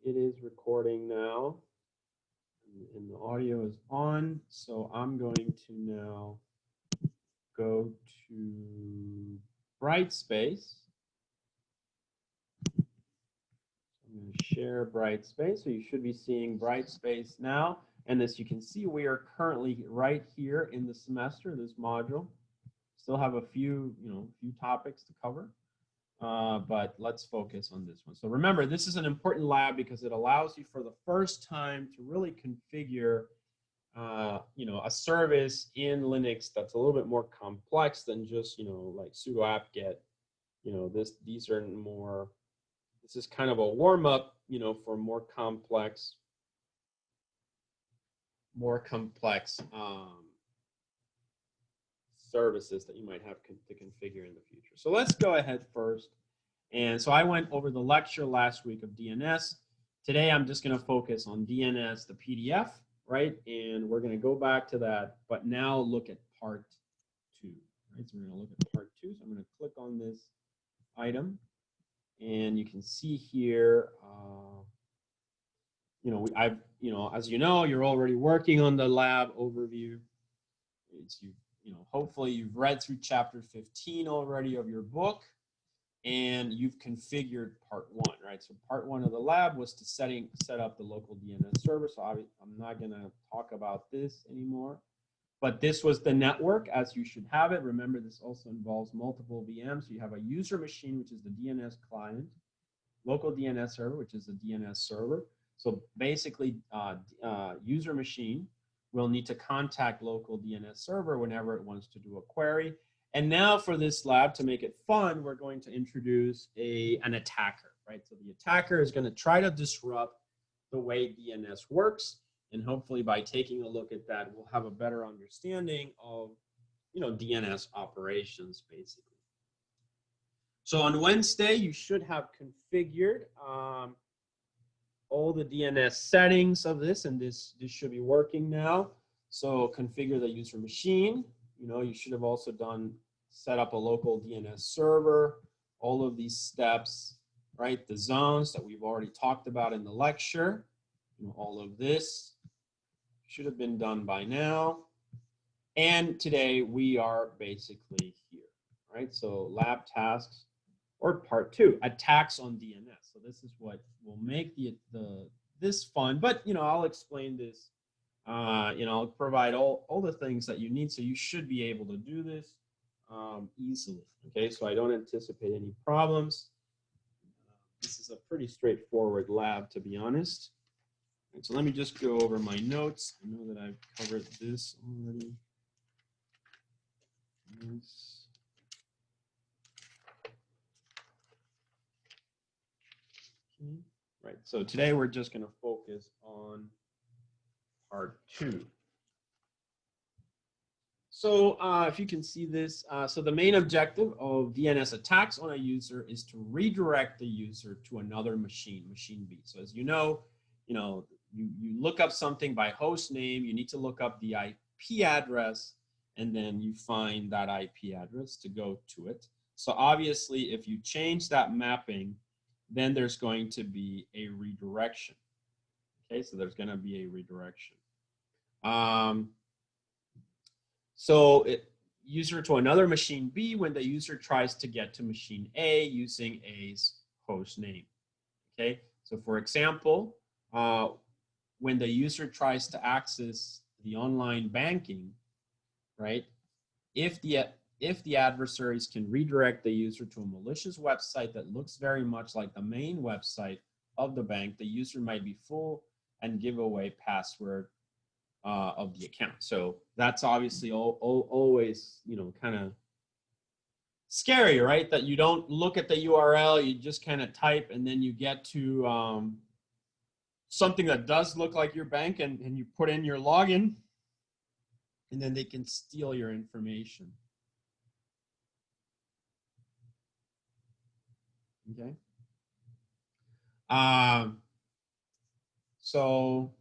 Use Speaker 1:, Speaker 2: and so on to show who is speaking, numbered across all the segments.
Speaker 1: it is recording now, and the audio is on. So I'm going to now go to Brightspace. I'm going to share Brightspace. So you should be seeing Brightspace now. And as you can see, we are currently right here in the semester, this module. Still have a few, few topics to cover. But let's focus on this one. So remember, this is an important lab because it allows you for the first time to really configure, a service in Linux that's a little bit more complex than just, like sudo apt-get. These are more. This is kind of a warm up, for more complex services that you might have to configure in the future. So let's go ahead first. And so I went over the lecture last week of DNS. Today I'm just going to focus on DNS, the PDF, right? And we're going to go back to that, but now look at part 2. Right? So we're going to look at part 2. So I'm going to click on this item, and you can see here, as you know, you're already working on the lab overview. Hopefully you've read through chapter 15 already of your book, and you've configured part 1, right? So part 1 of the lab was to set up the local DNS server. So I'm not going to talk about this anymore, but this was the network as you should have it. Remember, this also involves multiple VMs. So you have a user machine, which is the DNS client, local DNS server, which is the DNS server. So basically, user machine will need to contact local DNS server whenever it wants to do a query. And now for this lab, to make it fun, we're going to introduce an attacker, right? So the attacker is going to try to disrupt the way DNS works. And hopefully by taking a look at that, we'll have a better understanding of, DNS operations, basically. So on Wednesday, you should have configured all the DNS settings of this, and this should be working now. So configure the user machine. You should have also set up a local DNS server, all of these steps, right? The zones that we've already talked about in the lecture, all of this should have been done by now. And today we are basically here, right? So lab tasks, or part 2, attacks on DNS. So this is what will make this fun, but I'll explain this. I'll provide all the things that you need, so you should be able to do this easily. Okay, so I don't anticipate any problems. This is a pretty straightforward lab, to be honest. And so let me just go over my notes. I know that I've covered this already. Yes. Right, so today we're just going to focus on part 2. So if you can see this, so the main objective of DNS attacks on a user is to redirect the user to another machine B. So as you know, you look up something by host name, you need to look up the IP address, and then you find that IP address to go to it. So obviously, if you change that mapping, then there's going to be a redirection. Okay, so there's going to be a redirection. User to another machine B when the user tries to get to machine A using A's host name. Okay, so for example, when the user tries to access the online banking, right? If the adversaries can redirect the user to a malicious website that looks very much like the main website of the bank, the user might be full and give away password of the account. So that's obviously always, kind of scary, right? That you don't look at the URL, you just kind of type, and then you get to something that does look like your bank, and you put in your login, and then they can steal your information. Okay. So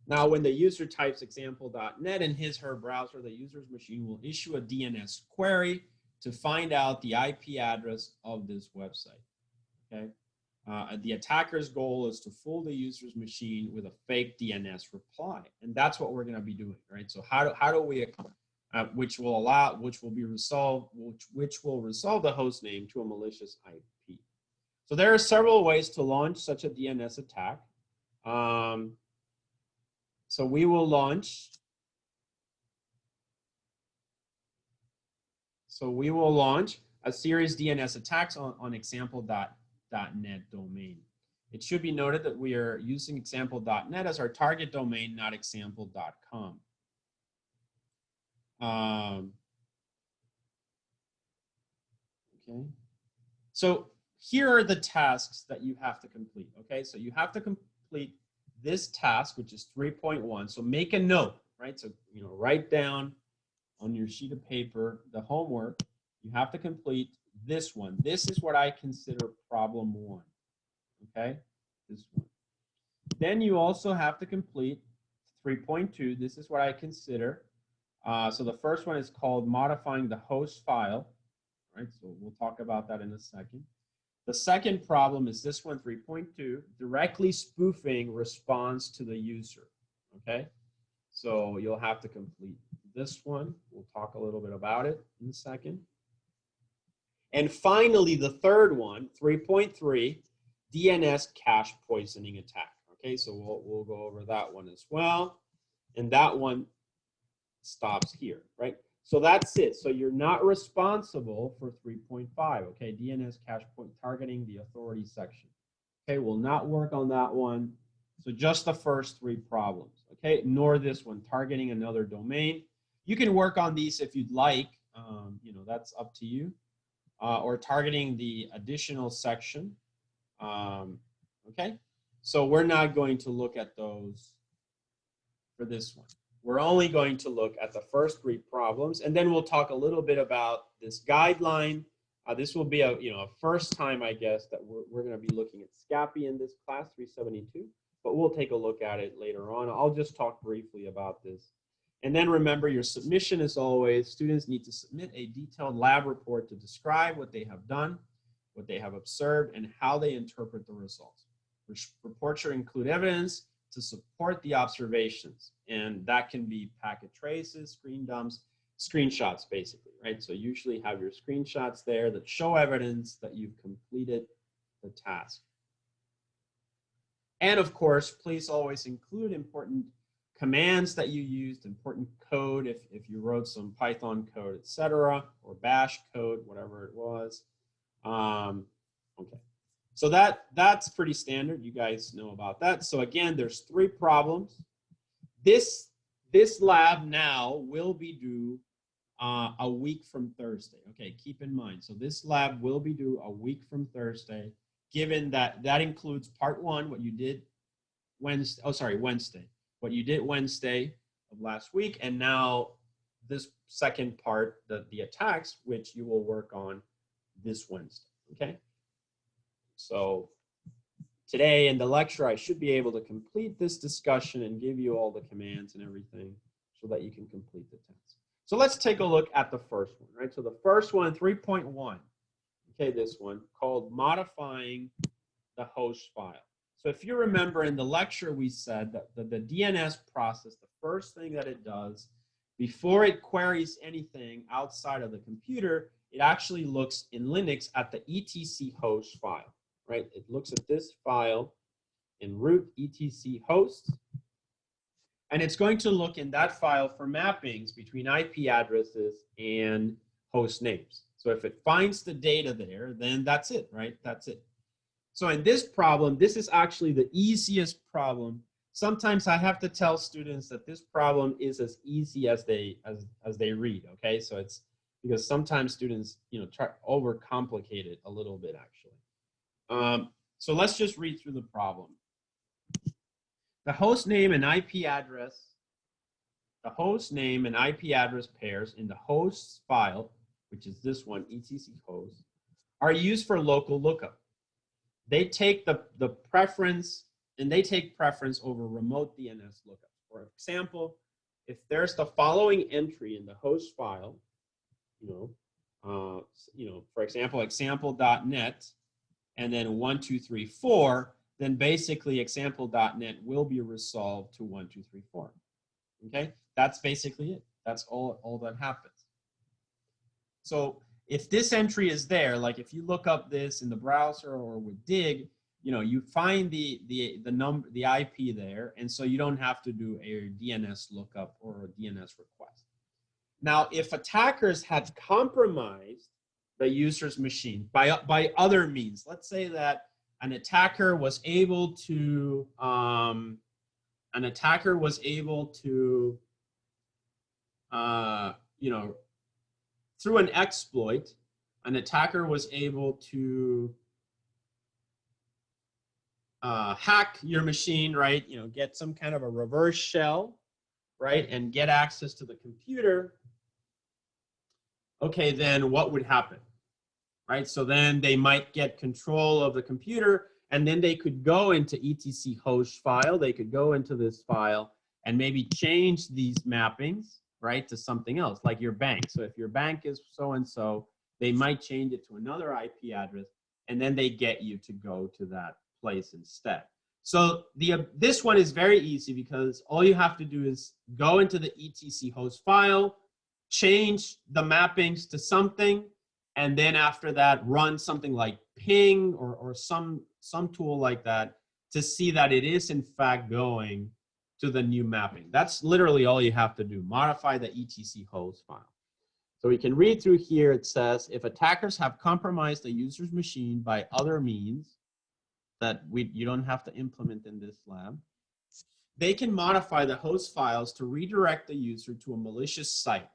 Speaker 1: now when the user types example.net in his/her browser, the user's machine will issue a DNS query to find out the IP address of this website. Okay. The attacker's goal is to fool the user's machine with a fake DNS reply, and that's what we're going to be doing, right? So how do we, which will resolve the host name to a malicious IP. So there are several ways to launch such a DNS attack. So we will launch. So we will launch a series DNS attacks on example.net domain. It should be noted that we are using example.net as our target domain, not example.com. Okay. So here are the tasks that you have to complete. Okay, so you have to complete this task, which is 3.1. So make a note, right? So write down on your sheet of paper the homework. You have to complete this one. This is what I consider problem 1. Okay, this one. Then you also have to complete 3.2. This is what I consider. So the first one is called modifying the host file. Right, so we'll talk about that in a second. The second problem is this one, 3.2, directly spoofing response to the user. Okay, so you'll have to complete this one. We'll talk a little bit about it in a second. And finally, the third one, 3.3, DNS cache poisoning attack. Okay, so we'll go over that one as well. And that one stops here, right? So that's it. So you're not responsible for 3.5, okay? DNS cache targeting the authority section. Okay, we'll not work on that one. So just the first 3 problems, okay? Ignore this one, targeting another domain. You can work on these if you'd like, that's up to you. Or targeting the additional section, okay? So we're not going to look at those for this one. We're only going to look at the first 3 problems, and then we'll talk a little bit about this guideline. This will be a first time, I guess, that we're going to be looking at SCAPI in this class 372, but we'll take a look at it later on. I'll just talk briefly about this. And then remember, your submission, as always, students need to submit a detailed lab report to describe what they have done, what they have observed, and how they interpret the results. The report should include evidence to support the observations, and that can be packet traces, screen dumps, screenshots, basically, right? So usually have your screenshots there that show evidence that you've completed the task. And of course, please always include important commands that you used, important code if you wrote some Python code, etc., or Bash code, whatever it was. Okay. So that's pretty standard. You guys know about that. So again, there's 3 problems. This lab now will be due a week from Thursday. Okay, keep in mind. So this lab will be due a week from Thursday, given that that includes part 1, what you did Wednesday. What you did Wednesday of last week, and now this second part, the attacks, which you will work on this Wednesday. Okay. So today in the lecture, I should be able to complete this discussion and give you all the commands and everything so that you can complete the task. So let's take a look at the first one, right? So the first one, 3.1, okay, this one called modifying the host file. So if you remember in the lecture, we said that the DNS process, the first thing that it does before it queries anything outside of the computer, it actually looks in Linux at the etc host file. Right? It looks at this file in root etc host, and it's going to look in that file for mappings between IP addresses and host names. So if it finds the data there, then that's it, right? That's it. So in this problem, this is actually the easiest problem. Sometimes I have to tell students that this problem is as easy as they read, okay? So it's because sometimes students, try to overcomplicate it a little bit, actually. So let's just read through the problem. The host name and IP address, pairs in the hosts file, which is this one, etc host, are used for local lookup. They take the preference, and they take preference over remote DNS lookup. For example, if there's the following entry in the host file, for example, example.net, and then 1, 2, 3, 4, then basically example.net will be resolved to 1, 2, 3, 4. Okay, that's basically it. That's all that happens. So if this entry is there, like if you look up this in the browser or with Dig, you find the IP there, and so you don't have to do a DNS lookup or a DNS request. Now, if attackers had compromised the user's machine by other means, let's say that an attacker was able to through an exploit, an attacker was able to hack your machine, right? Get some kind of a reverse shell, right? And get access to the computer. Okay, then what would happen, right? So then they might get control of the computer, and then they could go into etc host file. They could go into this file and maybe change these mappings, right, to something else, like your bank. So if your bank is so-and-so, they might change it to another IP address, and then they get you to go to that place instead. So this one is very easy because all you have to do is go into the etc host file, change the mappings to something, and then after that, run something like ping or some tool like that to see that it is in fact going to the new mapping. That's literally all you have to do. Modify the etc host file. So we can read through here. It says, if attackers have compromised a user's machine by other means that you don't have to implement in this lab, they can modify the host files to redirect the user to a malicious site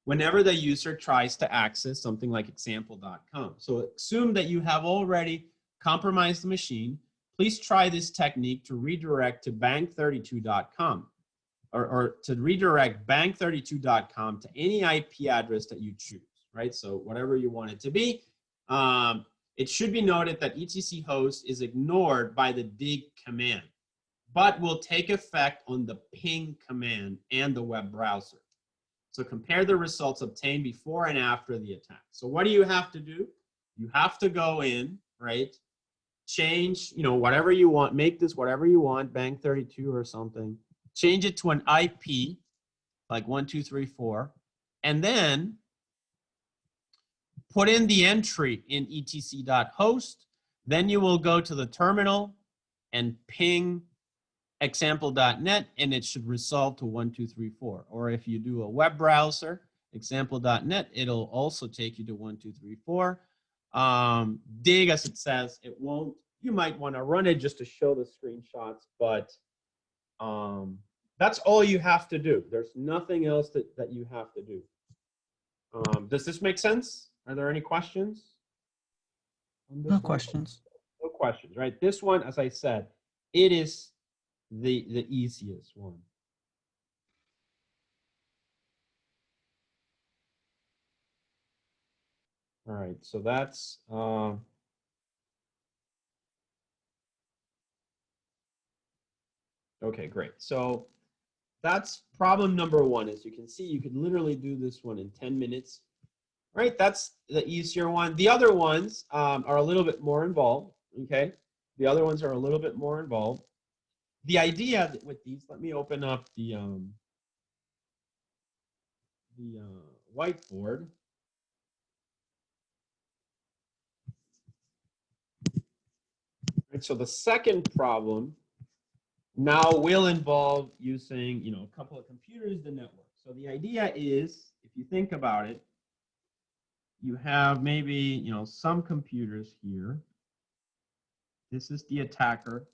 Speaker 1: whenever the user tries to access something like example.com. So assume that you have already compromised the machine. Please try this technique to redirect to bank32.com or to redirect bank32.com to any IP address that you choose, right? So whatever you want it to be. It should be noted that etc host is ignored by the dig command, but will take effect on the ping command and the web browser. So compare the results obtained before and after the attack. So what do you have to do? You have to go in, right? Change, whatever you want, make this whatever you want, bank32 or something. Change it to an IP, like 1, 2, 3, 4, and then put in the entry in etc.host. Then you will go to the terminal and ping example.net, and it should resolve to 1, 2, 3, 4. Or if you do a web browser, example.net, it'll also take you to 1, 2, 3, 4. Dig, as it says, it won't. You might want to run it just to show the screenshots, but that's all you have to do. There's nothing else that you have to do. Does this make sense? Are there any questions?
Speaker 2: No questions.
Speaker 1: No questions, right? This one, as I said, it is the easiest one. All right, so that's okay, great. So that's problem number 1. As you can see, you could literally do this one in 10 minutes. Right, that's the easier one. The other ones are a little bit more involved, okay? The other ones are a little bit more involved. The idea with these, let me open up the whiteboard. Right, so the second problem now will involve using, a couple of computers, the network. So the idea is, if you think about it, you have maybe, some computers here. This is the attacker.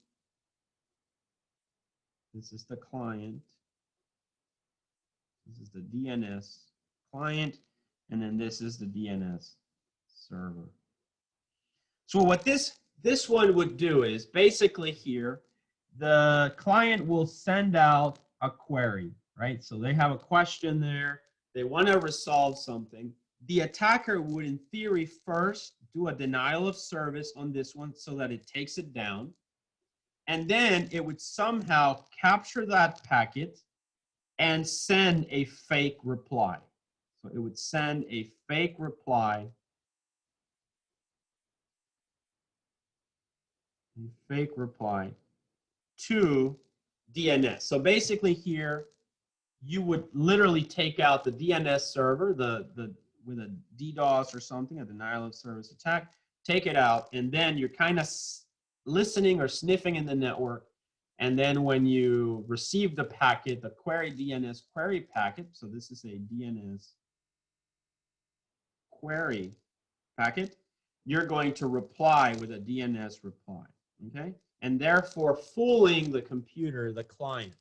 Speaker 1: This is the client. This is the DNS client. And then this is the DNS server. So what this one would do is basically here, the client will send out a query, right? So they have a question there. They want to resolve something. The attacker would, in theory, first do a denial of service on this one so that it takes it down. And then it would somehow capture that packet and send a fake reply. So it would send a fake reply a fake reply to DNS. So basically here, you would literally take out the DNS server, with a DDoS or something, a denial of service attack, take it out, and then you're kind of listening or sniffing in the network. And then when you receive the packet, the query DNS query packet, so this is a DNS query packet, you're going to reply with a DNS reply, okay? And therefore fooling the computer, the client.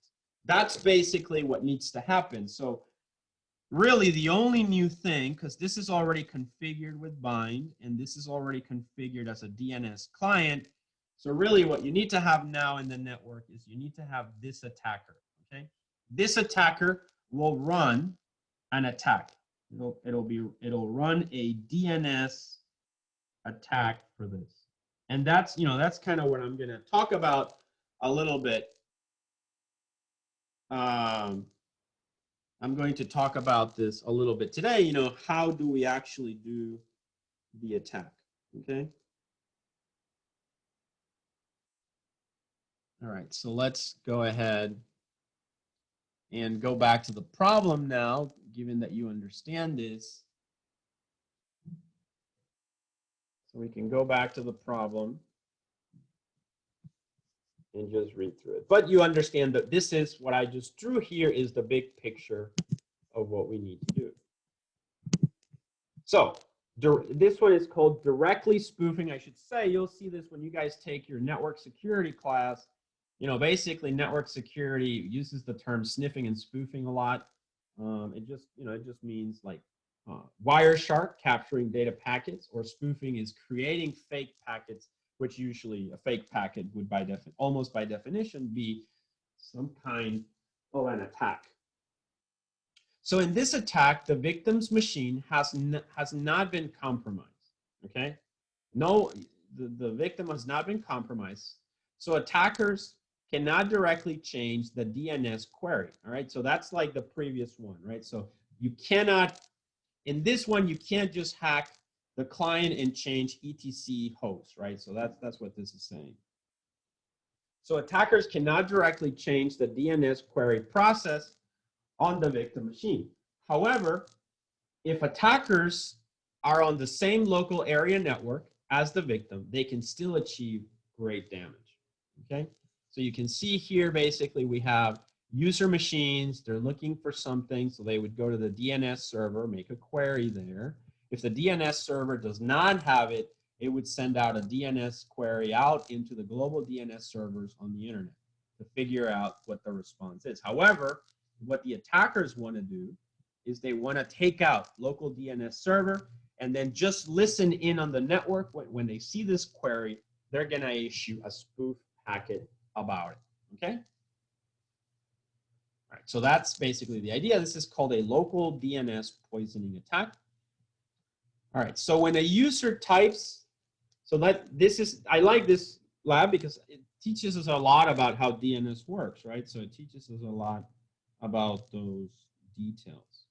Speaker 1: That's basically what needs to happen. So really the only new thing, because this is already configured with bind, and this is already configured as a DNS client, so really what you need to have now in the network is you need to have this attacker, okay? This attacker will run an attack. It'll run a DNS attack for this. And that's, that's kind of what I'm going to talk about a little bit. I'm going to talk about this a little bit today. How do we actually do the attack? Okay. All right, so let's go ahead and go back to the problem now, given that you understand this. So we can go back to the problem and just read through it. But you understand that this is what I just drew here is the big picture of what we need to do. So this one is called directly spoofing. I should say, you'll see this when you guys take your network security class. Basically network security uses the term sniffing and spoofing a lot. It just means like Wireshark, capturing data packets, or spoofing is creating fake packets, which usually a fake packet would almost by definition be some kind of an attack. So in this attack, the victim's machine has not been compromised, okay? No, the victim has not been compromised. So attackers cannot directly change the DNS query, all right? So that's like the previous one, right? So you cannot, in this one, you can't just hack the client and change etc host, right? So that's what this is saying. So attackers cannot directly change the DNS query process on the victim machine. However, if attackers are on the same local area network as the victim, they can still achieve great damage, okay? So you can see here, basically, we have user machines. They're looking for something, so they would go to the DNS server, make a query there. If the DNS server does not have it, it would send out a DNS query out into the global DNS servers on the internet to figure out what the response is. However, what the attackers want to do is they want to take out local DNS server and then just listen in on the network. When they see this query, they're going to issue a spoof packet about it, okay? All right, so that's basically the idea. This is called a local DNS poisoning attack. All right, so when a user types, I like this lab because it teaches us a lot about how DNS works, right? So it teaches us a lot about those details.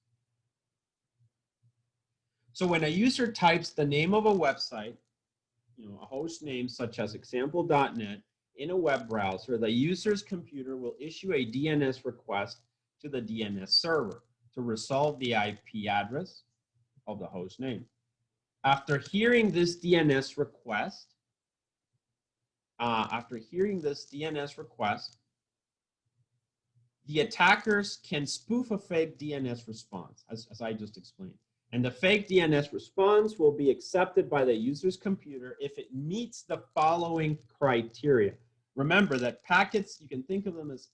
Speaker 1: So when a user types the name of a website, a host name such as example.net, in a web browser, the user's computer will issue a DNS request to the DNS server to resolve the IP address of the host name. After hearing this DNS request, the attackers can spoof a fake DNS response, as I just explained. And the fake DNS response will be accepted by the user's computer if it meets the following criteria. Remember that packets, you can think of them as,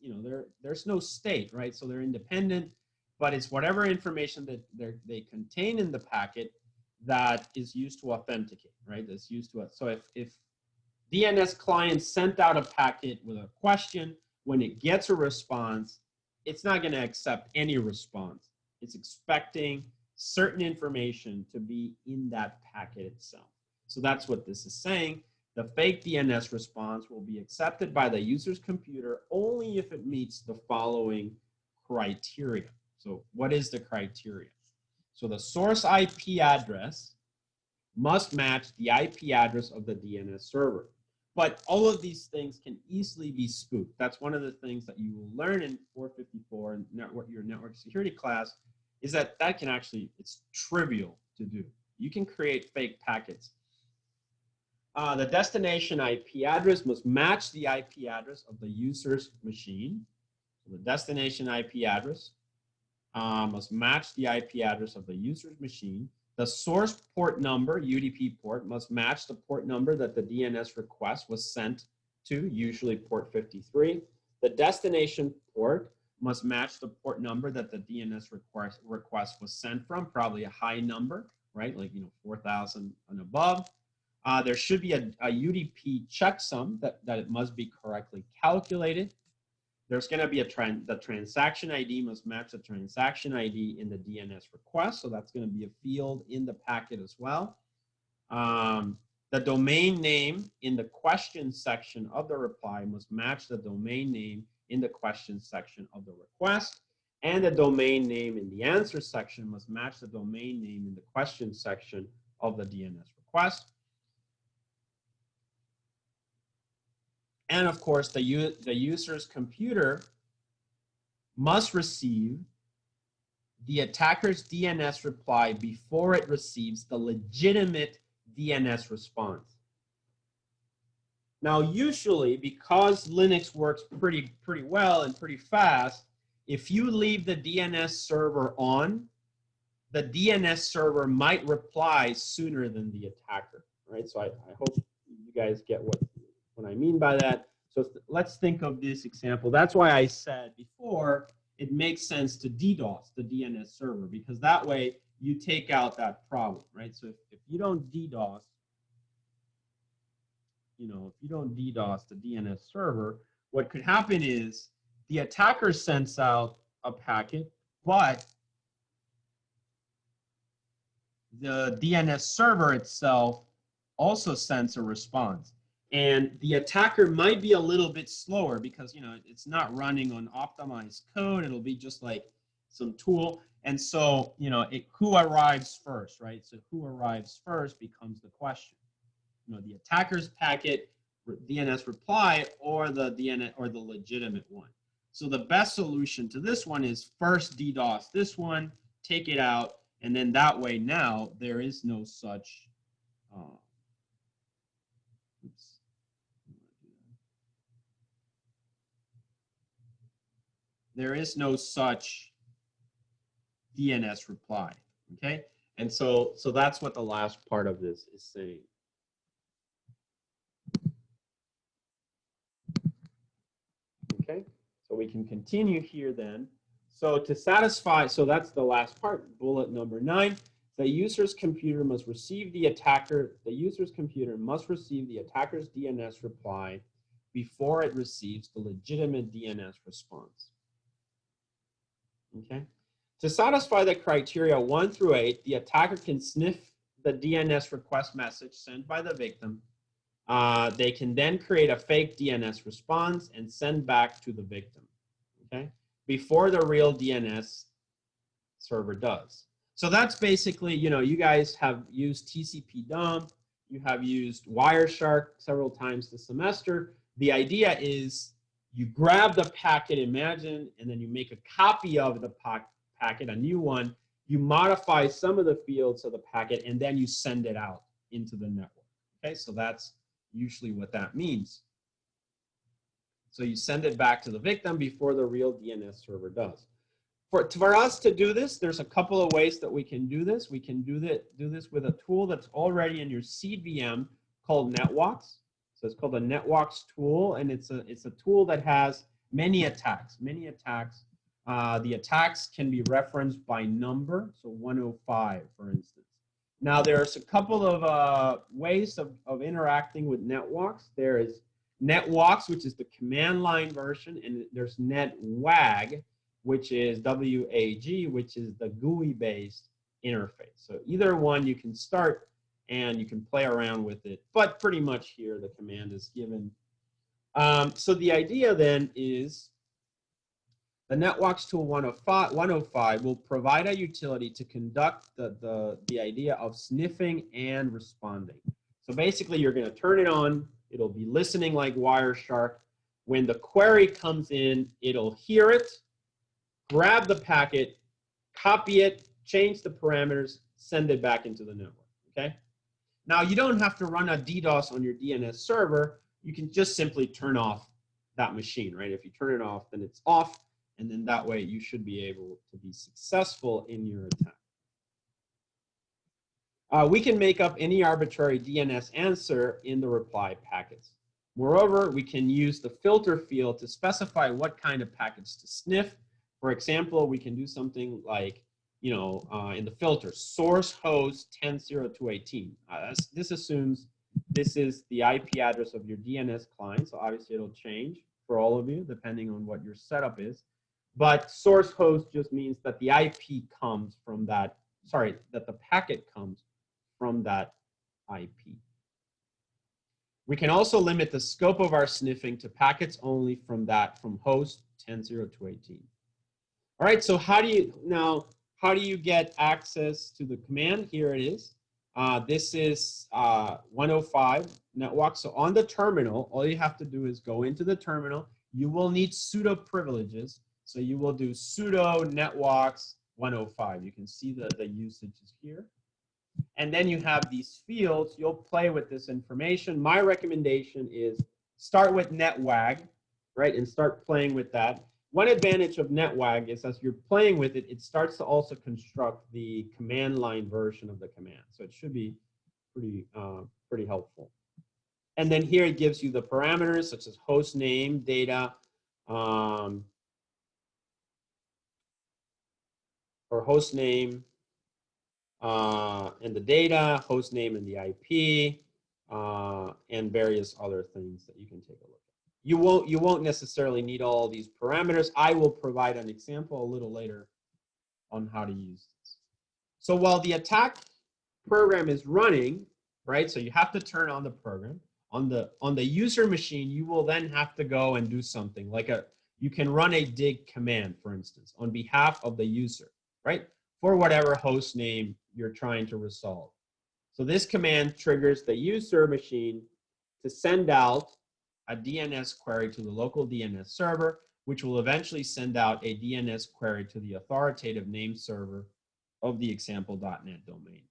Speaker 1: there's no state, right? So they're independent, but it's whatever information that they contain in the packet that is used to authenticate, right? That's used to it. So if DNS client sent out a packet with a question, when it gets a response, it's not going to accept any response. It's expecting certain information to be in that packet itself. So that's what this is saying. The fake DNS response will be accepted by the user's computer only if it meets the following criteria. So what is the criteria? So the source IP address must match the IP address of the DNS server. But all of these things can easily be spoofed. That's one of the things that you will learn in 454 and your network security class, is that can actually, it's trivial to do. You can create fake packets. The destination IP address must match the IP address of the user's machine. So the destination IP address must match the IP address of the user's machine. The source port number, UDP port, must match the port number that the DNS request was sent to, usually port 53. The destination port must match the port number that the DNS request was sent from, probably a high number, right? Like, 4,000 and above. There should be a UDP checksum that it must be correctly calculated. There's going to be the transaction ID must match the transaction ID in the DNS request. So that's going to be a field in the packet as well. The domain name in the question section of the reply must match the domain name in the question section of the request. And the domain name in the answer section must match the domain name in the question section of the DNS request. And of course, the user's computer must receive the attacker's DNS reply before it receives the legitimate DNS response. Now, usually, because Linux works pretty well and pretty fast, if you leave the DNS server on, the DNS server might reply sooner than the attacker, right? So I hope you guys get what I mean by that. So let's think of this example. That's why I said before, it makes sense to DDoS the DNS server, because that way you take out that problem, right? So if you don't DDoS, if you don't DDoS the DNS server, what could happen is the attacker sends out a packet, but the DNS server itself also sends a response. And the attacker might be a little bit slower because, it's not running on optimized code. It'll be just like some tool. And so, who arrives first, right? So who arrives first becomes the question. The attacker's packet, DNS reply, or the DNS or the legitimate one. So the best solution to this one is first DDoS this one, take it out, and then that way now there is no such there is no such DNS reply, okay? And so that's what the last part of this is saying. Okay, so we can continue here then. So to satisfy, so that's the last part, bullet number 9. The user's computer must receive the user's computer must receive the attacker's DNS reply before it receives the legitimate DNS response. Okay. To satisfy the criteria 1 through 8, the attacker can sniff the DNS request message sent by the victim. They can then create a fake DNS response and send back to the victim, okay, before the real DNS server does. So that's basically, you guys have used TCP dump, you have used Wireshark several times this semester. The idea is you grab the packet, imagine, and then you make a copy of the packet, a new one. You modify some of the fields of the packet, and then you send it out into the network. Okay, so that's usually what that means. So you send it back to the victim before the real DNS server does. For us to do this, there's a couple of ways that we can do this. We can do this with a tool that's already in your seed VM called NetWalks. So it's called a NetWalks tool, and it's a tool that has many attacks. The attacks can be referenced by number, so 105, for instance. Now, there's a couple of ways of interacting with NetWalks. There is NetWalks, which is the command line version, and there's NetWag, which is WAG, which is the GUI-based interface. So either one you can start and you can play around with it, but pretty much here the command is given. So the idea then is the NetWalks tool 105 will provide a utility to conduct the idea of sniffing and responding. So basically you're going to turn it on It'll be listening like Wireshark. When the query comes in, it'll hear it, grab the packet, copy it, change the parameters, send it back into the network, okay? Now, you don't have to run a DDoS on your DNS server. You can just simply turn off that machine, right? If you turn it off, then it's off, and then that way you should be able to be successful in your attack. We can make up any arbitrary DNS answer in the reply packets. Moreover, we can use the filter field to specify what kind of packets to sniff. For example, we can do something like, you know, in the filter, source host 10.0218. This assumes this is the IP address of your DNS client. So obviously it'll change for all of you depending on what your setup is. But source host just means that the IP comes from that, sorry, that the packet comes from that IP. We can also limit the scope of our sniffing to packets only from host 10.0218. All right, so how do you get access to the command? Here it is. This is 105 network. So on the terminal, all you have to do is go into the terminal. You will need sudo privileges. So you will do sudo networks 105. You can see the usages here. And then you have these fields. You'll play with this information. My recommendation is start with netwag, right, and start playing with that. One advantage of netwag is as you're playing with it, it starts to also construct the command line version of the command. So it should be pretty helpful. And then here it gives you the parameters such as host name, data, or host name, and the data, host name and the IP, and various other things that you can take a look at. You won't necessarily need all these parameters. I will provide an example a little later on how to use this. So while the attack program is running, right? So you have to turn on the program. On the user machine, you will then have to go and do something like you can run a dig command, for instance, on behalf of the user, right? For whatever host name you're trying to resolve. So this command triggers the user machine to send out a DNS query to the local DNS server, which will eventually send out a DNS query to the authoritative name server of the example.net domain.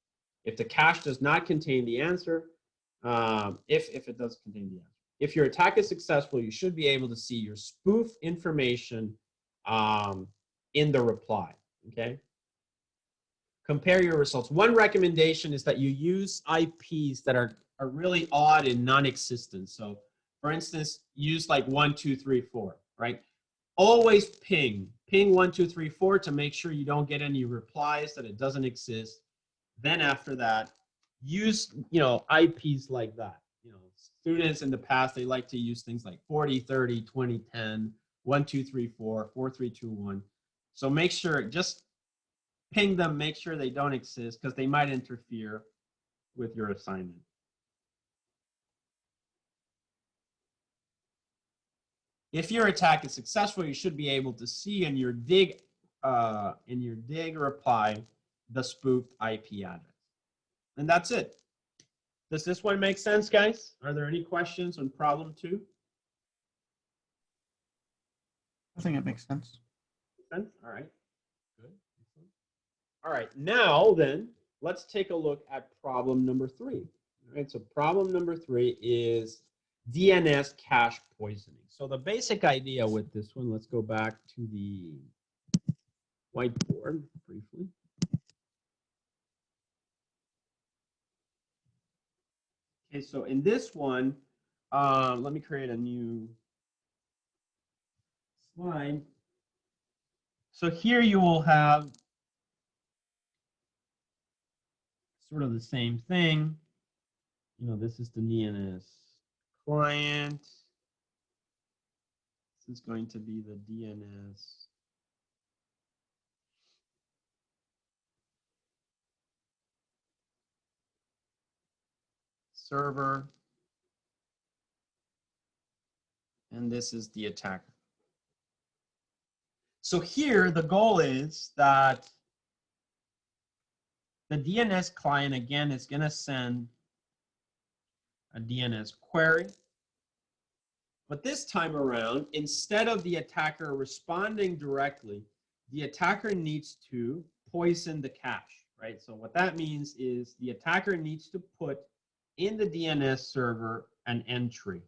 Speaker 1: If the cache does not contain the answer, if it does contain the answer, if your attack is successful, you should be able to see your spoof information in the reply, okay? Compare your results. One recommendation is that you use IPs that are really odd and non-existent. So for instance, use like 1234, right? Always ping 1234 to make sure you don't get any replies, that it doesn't exist. Then after that, use, you know, IPs like that. You know, students in the past, they like to use things like 4030, 2010, 1234, 4321. So make sure, just ping them, make sure they don't exist because they might interfere with your assignment. If your attack is successful, you should be able to see in your dig reply the spoofed IP address. And that's it. Does this one make sense, guys? Are there any questions on problem 2?
Speaker 2: I think it makes sense.
Speaker 1: Sense? All right. Good. All right. Now then, let's take a look at problem number 3. All right. So problem number 3 is DNS cache poisoning. So the basic idea with this one, let's go back to the whiteboard briefly. Okay, so in this one, let me create a new slide. So here you will have sort of the same thing. You know, this is the DNS client. This is going to be the DNS server. And this is the attacker. So here, the goal is that the DNS client, again, is going to send a DNS query. But this time around, instead of the attacker responding directly, the attacker needs to poison the cache, right? So what that means is the attacker needs to put in the DNS server an entry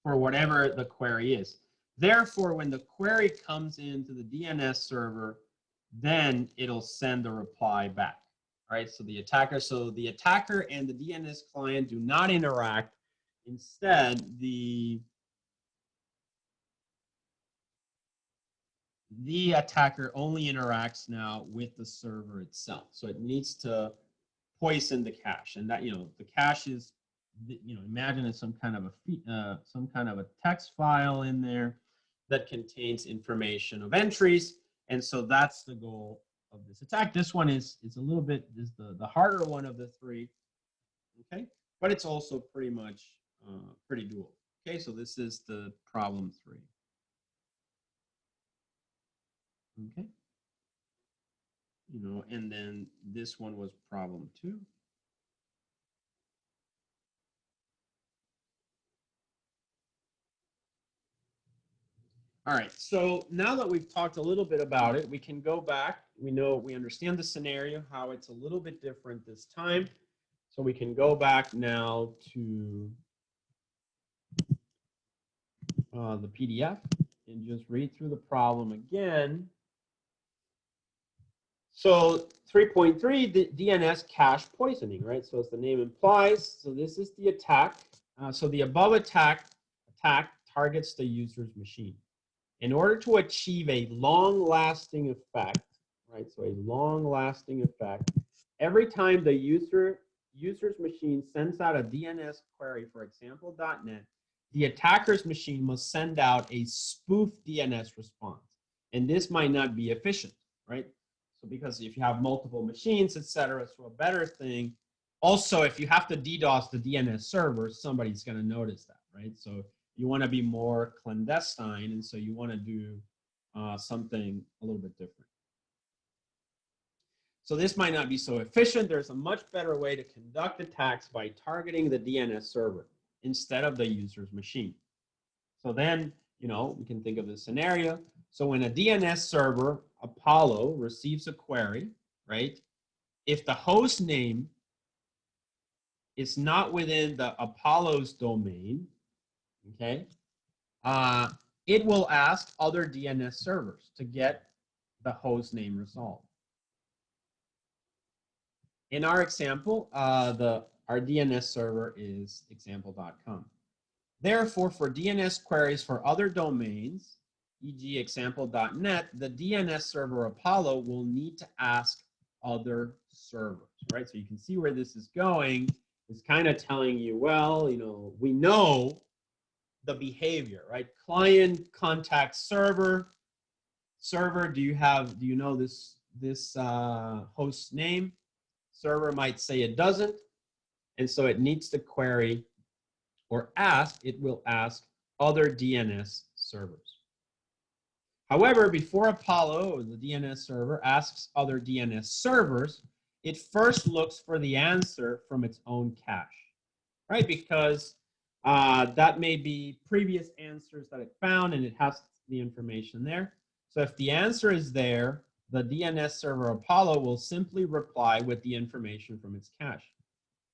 Speaker 1: for whatever the query is. Therefore, when the query comes into the DNS server, then it'll send the reply back. All right, so the attacker and the DNS client do not interact. Instead, the attacker only interacts now with the server itself. So it needs to poison the cache, and that, the cache is, imagine it's some kind of a text file in there that contains information of entries, and so that's the goal of this attack. This one is a little bit the harder one of the three, okay, but it's also pretty much pretty doable. Okay, so this is the problem 3. Okay, and then this one was problem 2. All right, so now that we've talked a little bit about it, we can go back. We understand the scenario, how it's a little bit different this time. So we can go back now to the PDF and just read through the problem again. So 3.3, the DNS cache poisoning, right? So as the name implies, so this is the attack. So the above attack targets the user's machine. In order to achieve a long-lasting effect, right? So a long-lasting effect, every time the user's machine sends out a DNS query for example.net, the attacker's machine must send out a spoof DNS response. And this might not be efficient, right? So because if you have multiple machines, etc., so a better thing. Also, if you have to DDoS the DNS server, somebody's going to notice that, right? So you want to be more clandestine, and so you want to do something a little bit different. So this might not be so efficient. There's a much better way to conduct attacks by targeting the DNS server instead of the user's machine. So then, we can think of this scenario. So when a DNS server, Apollo, receives a query, right? If the host name is not within the Apollo's domain, okay, it will ask other DNS servers to get the host name resolved. In our example, our DNS server is example.com. Therefore, for DNS queries for other domains, e.g. example.net, the DNS server Apollo will need to ask other servers, right? So you can see where this is going. It's kind of telling you, well, we know the behavior, right? Client contacts server. Server, do you know this host name? Server might say it doesn't, and so it needs to query or it will ask other DNS servers. However, before Apollo or the DNS server asks other DNS servers, it first looks for the answer from its own cache, right? Because that may be previous answers that it found, and it has the information there. So if the answer is there, the DNS server Apollo will simply reply with the information from its cache.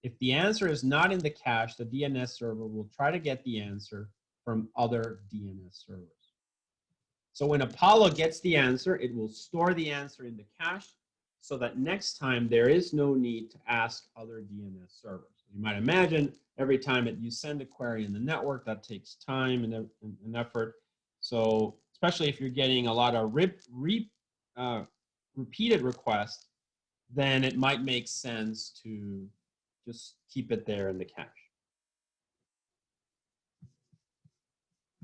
Speaker 1: If the answer is not in the cache, the DNS server will try to get the answer from other DNS servers. So when Apollo gets the answer, it will store the answer in the cache so that next time there is no need to ask other DNS servers. You might imagine every time you send a query in the network, that takes time and effort. So especially if you're getting a lot of repeated requests, then it might make sense to just keep it there in the cache.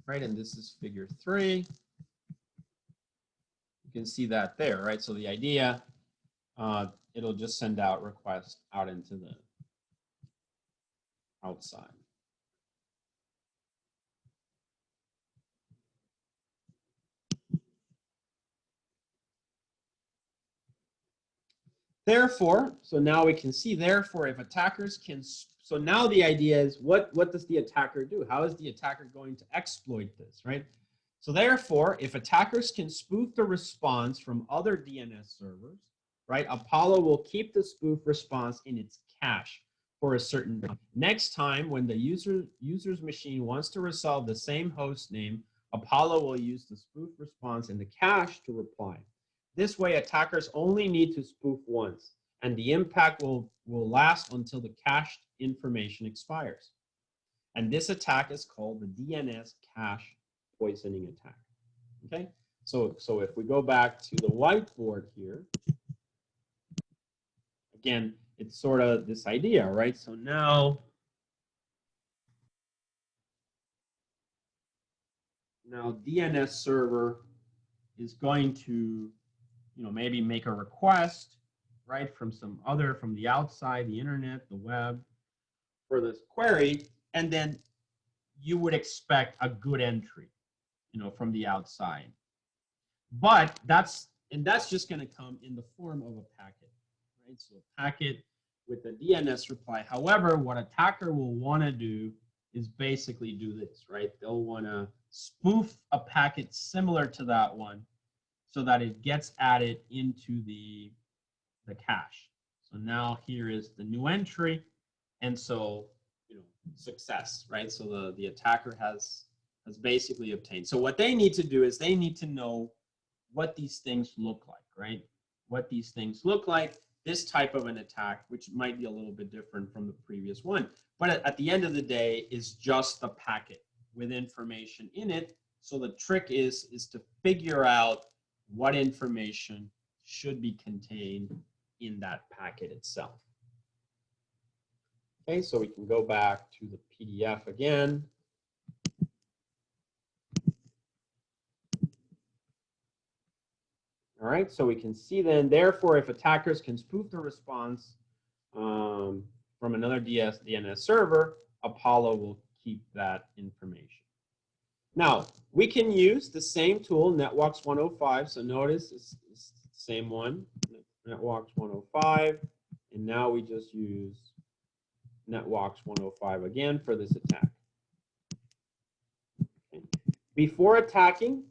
Speaker 1: Right, and this is figure 3. You can see that there, right? So the idea, it'll just send out requests out into the outside. Therefore, so now we can see, therefore, if attackers can So now the idea is, what does the attacker do? How is the attacker going to exploit this, right? So therefore, if attackers can spoof the response from other DNS servers, right, Apollo will keep the spoof response in its cache for a certain time. Next time, when the user's machine wants to resolve the same host name, Apollo will use the spoof response in the cache to reply. This way, attackers only need to spoof once, and the impact will last until the cached information expires. And this attack is called the DNS Cache Poisoning attack. Okay, so if we go back to the whiteboard here, again, it's sort of this idea, right? So now DNS server is going to, maybe make a request, right, from the outside, the internet, the web, for this query, and then you would expect a good entry, from the outside. But that's just going to come in the form of a packet, right? So a packet with a DNS reply. However, what attacker will want to do is basically do this, right? They'll want to spoof a packet similar to that one so that it gets added into the cache. So now here is the new entry, and so success, right? So the attacker has basically obtained. So what they need to do is they need to know what these things look like, right? What these things look like, this type of an attack, which might be a little bit different from the previous one, but at the end of the day is just the packet with information in it. So the trick is to figure out what information should be contained in that packet itself. Okay, so we can go back to the PDF again. All right, so we can see then, therefore, if attackers can spoof the response from another DNS server, Apollo will keep that information. Now, we can use the same tool, NetWalks 105. So notice it's the same one, NetWalks 105. And now we just use NetWalks 105 again for this attack. Okay. Before attacking,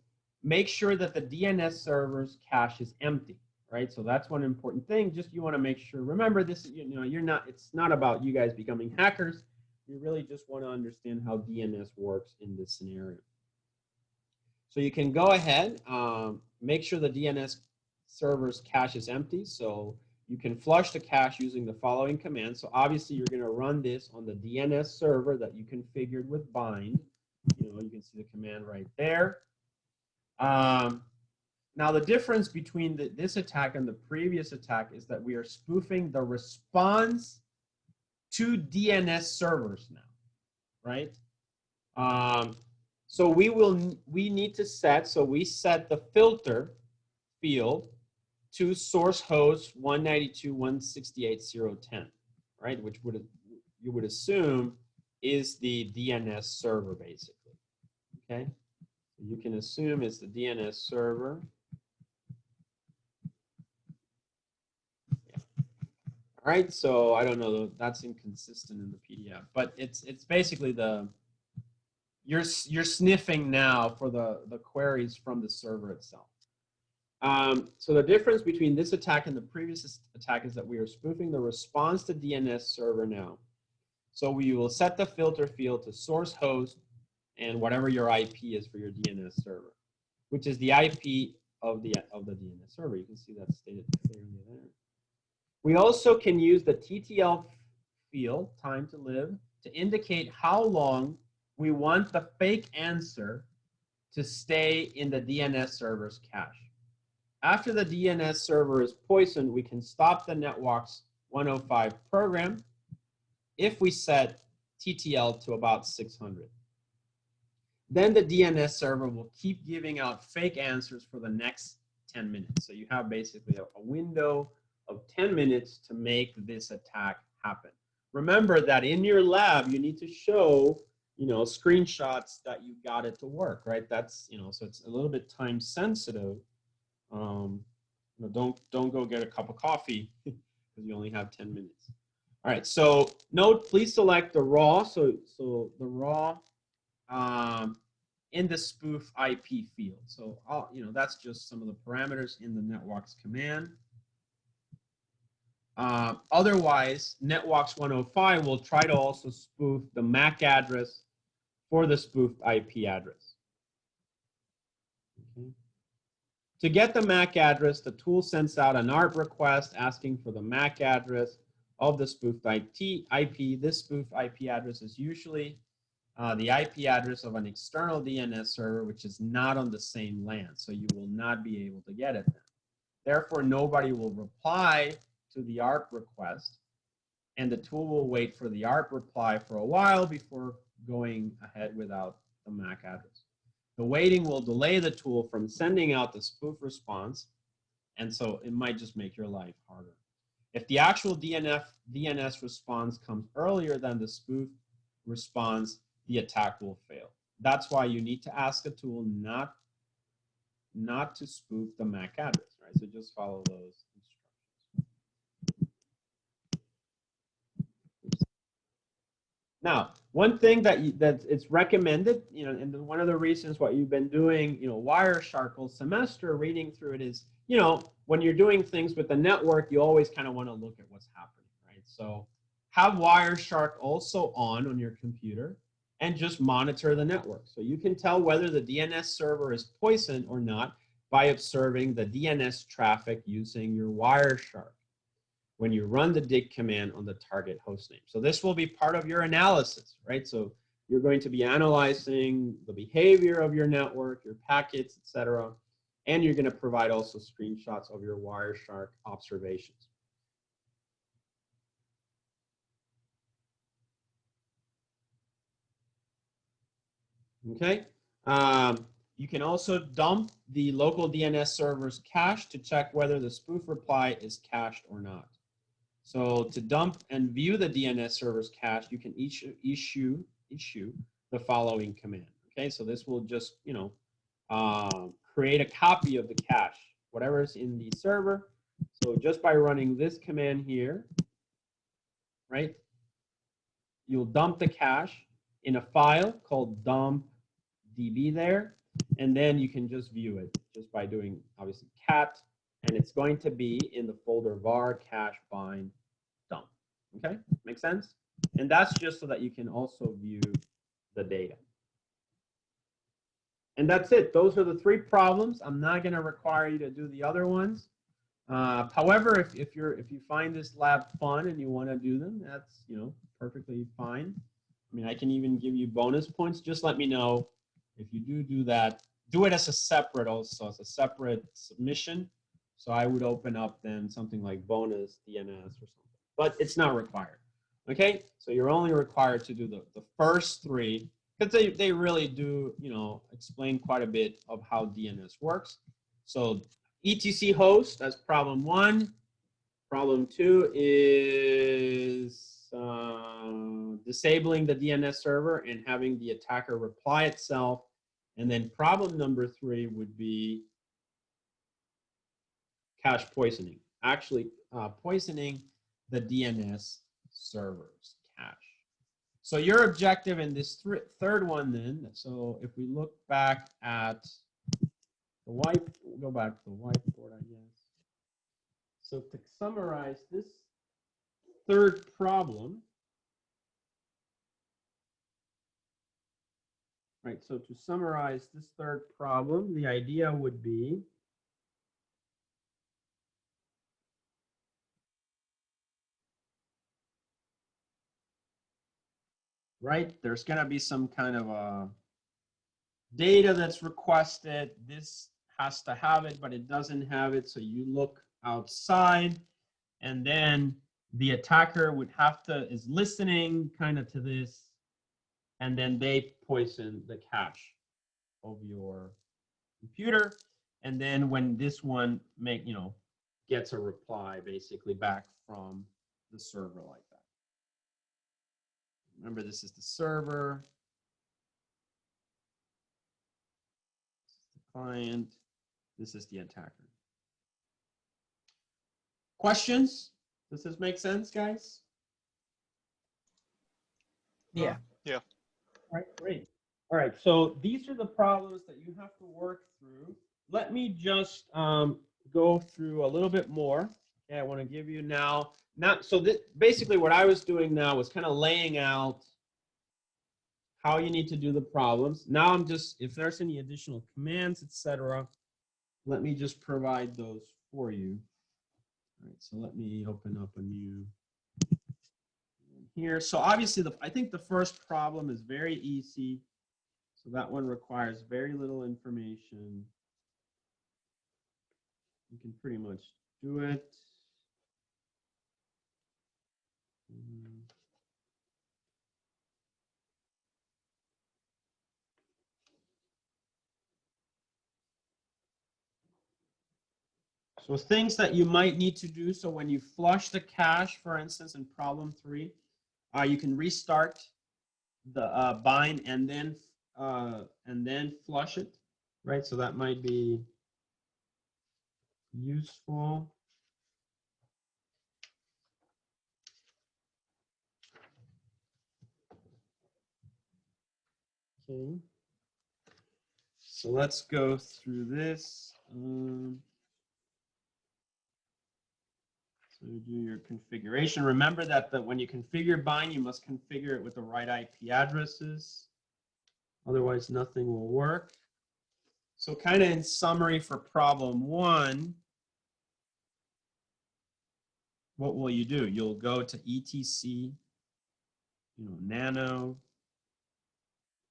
Speaker 1: make sure that the DNS server's cache is empty, right? So that's one important thing. Just you want to make sure. Remember, this, it's not about you guys becoming hackers. You really just want to understand how DNS works in this scenario. So you can go ahead, make sure the DNS server's cache is empty. So you can flush the cache using the following command. So obviously you're going to run this on the DNS server that you configured with bind. You can see the command right there. Now the difference between this attack and the previous attack is that we are spoofing the response to DNS servers now, right? So we need to set, so we set the filter field to source host 192.168.0.10, right? Which you would assume is the DNS server basically, okay? You can assume it's the DNS server. Yeah. All right, so I don't know, that's inconsistent in the PDF, but it's basically you're sniffing now for the queries from the server itself. So the difference between this attack and the previous attack is that we are spoofing the response to DNS server now. So we will set the filter field to source host and whatever your IP is for your DNS server, which is the IP of the DNS server. You can see that stated clearly there. We also can use the TTL field, time to live, to indicate how long we want the fake answer to stay in the DNS server's cache. After the DNS server is poisoned, we can stop the NetWalks 105 program if we set TTL to about 600. Then the DNS server will keep giving out fake answers for the next 10 minutes. So you have basically a window of 10 minutes to make this attack happen. Remember that in your lab, you need to show, screenshots that you got it to work, right? That's, so it's a little bit time sensitive. Don't go get a cup of coffee because you only have 10 minutes. All right, so note, please select the raw. So the raw in the spoof IP field. So that's just some of the parameters in the netwalks command. Otherwise, netwalks 105 will try to also spoof the MAC address for the spoofed IP address. Okay. To get the MAC address, the tool sends out an ARP request asking for the MAC address of the spoofed IP. This spoofed IP address is usually the IP address of an external DNS server, which is not on the same LAN, so you will not be able to get it then. Therefore, nobody will reply to the ARP request, and the tool will wait for the ARP reply for a while before going ahead without the MAC address. The waiting will delay the tool from sending out the spoof response, and so it might just make your life harder. If the actual DNS response comes earlier than the spoof response, the attack will fail. That's why you need to ask a tool not to spoof the MAC address, right? So just follow those instructions. Now, one thing that it's recommended, and one of the reasons what you've been doing, Wireshark all semester, reading through it is, when you're doing things with the network, you always kind of want to look at what's happening, right? So have Wireshark also on your computer and just monitor the network. So you can tell whether the DNS server is poisoned or not by observing the DNS traffic using your Wireshark when you run the dig command on the target hostname. So this will be part of your analysis, right? So you're going to be analyzing the behavior of your network, your packets, etc., and you're going to provide also screenshots of your Wireshark observations. Okay. You can also dump the local DNS server's cache to check whether the spoof reply is cached or not. So to dump and view the DNS server's cache, you can issue the following command. Okay, so this will just create a copy of the cache, whatever is in the server. So just by running this command here, right, you'll dump the cache in a file called dump db there, and then you can just view it just by doing obviously cat, and it's going to be in the folder var cache bind dump. Okay, make sense? And that's just so that you can also view the data. And that's it. Those are the 3 problems. I'm not going to require you to do the other ones. However, if you find this lab fun and you want to do them, that's perfectly fine. I mean, I can even give you bonus points. Just let me know if you do that. Do it as a separate submission. So I would open up then something like bonus DNS or something, but it's not required. Okay, so you're only required to do the first 3 because they really do explain quite a bit of how DNS works. So etc host, that's problem 1. Problem 2 is disabling the DNS server and having the attacker reply itself. And then problem number 3 would be cache poisoning, actually poisoning the DNS server's cache. So your objective in this third one then, so if we look back at the go back to the whiteboard, I guess. So to summarize this third problem, right, so to summarize this third problem, the idea would be right, there's going to be some kind of a data that's requested. This has to have it, but it doesn't have it. So you look outside, and then the attacker is listening kind of to this, and then they poison the cache of your computer. And then when this one gets a reply basically back from the server like that. Remember, this is the server. This is the client. This is the attacker. Questions? Does this make sense, guys?
Speaker 2: Yeah.
Speaker 3: Yeah.
Speaker 1: All right, great. All right, so these are the problems that you have to work through. Let me just go through a little bit more. Okay, I want to give you now, basically what I was doing now was kind of laying out how you need to do the problems. Now I'm just, if there's any additional commands, etc., let me just provide those for you. All right, so let me open up a new here. So obviously, I think the first problem is very easy. So that one requires very little information. You can pretty much do it. So things that you might need to do. So when you flush the cache, for instance, in problem 3, you can restart the bind and then flush it, right? So that might be useful. Okay. So let's go through this. So you do your configuration. Remember that when you configure bind, you must configure it with the right IP addresses. Otherwise, nothing will work. So kind of in summary for problem 1, what will you do? You'll go to etc, nano,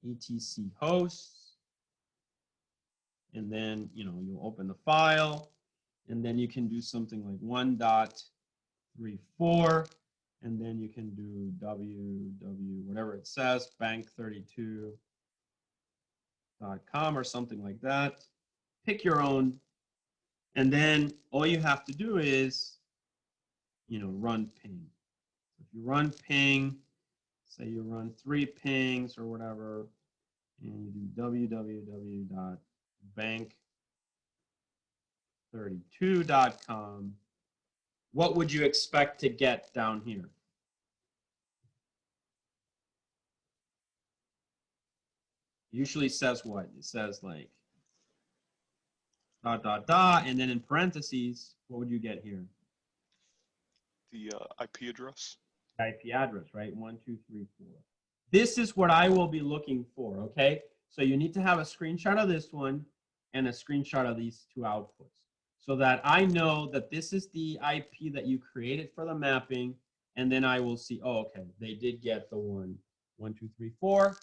Speaker 1: etc hosts, and then, you'll open the file, and then you can do something like 1.34, and then you can do www, whatever it says, bank32.com or something like that. Pick your own, and then all you have to do is, run ping. If you run ping, say you run 3 pings or whatever, and you do www.bank32.com, what would you expect to get down here? Usually says what? It says like ... and then in parentheses, what would you get here?
Speaker 3: The IP address.
Speaker 1: IP address, right? 1, 2, 3, 4. This is what I will be looking for, okay? So you need to have a screenshot of this one and a screenshot of these 2 outputs so that I know that this is the IP that you created for the mapping, and then I will see, oh, okay, they did get the 1, 2, 3, 4.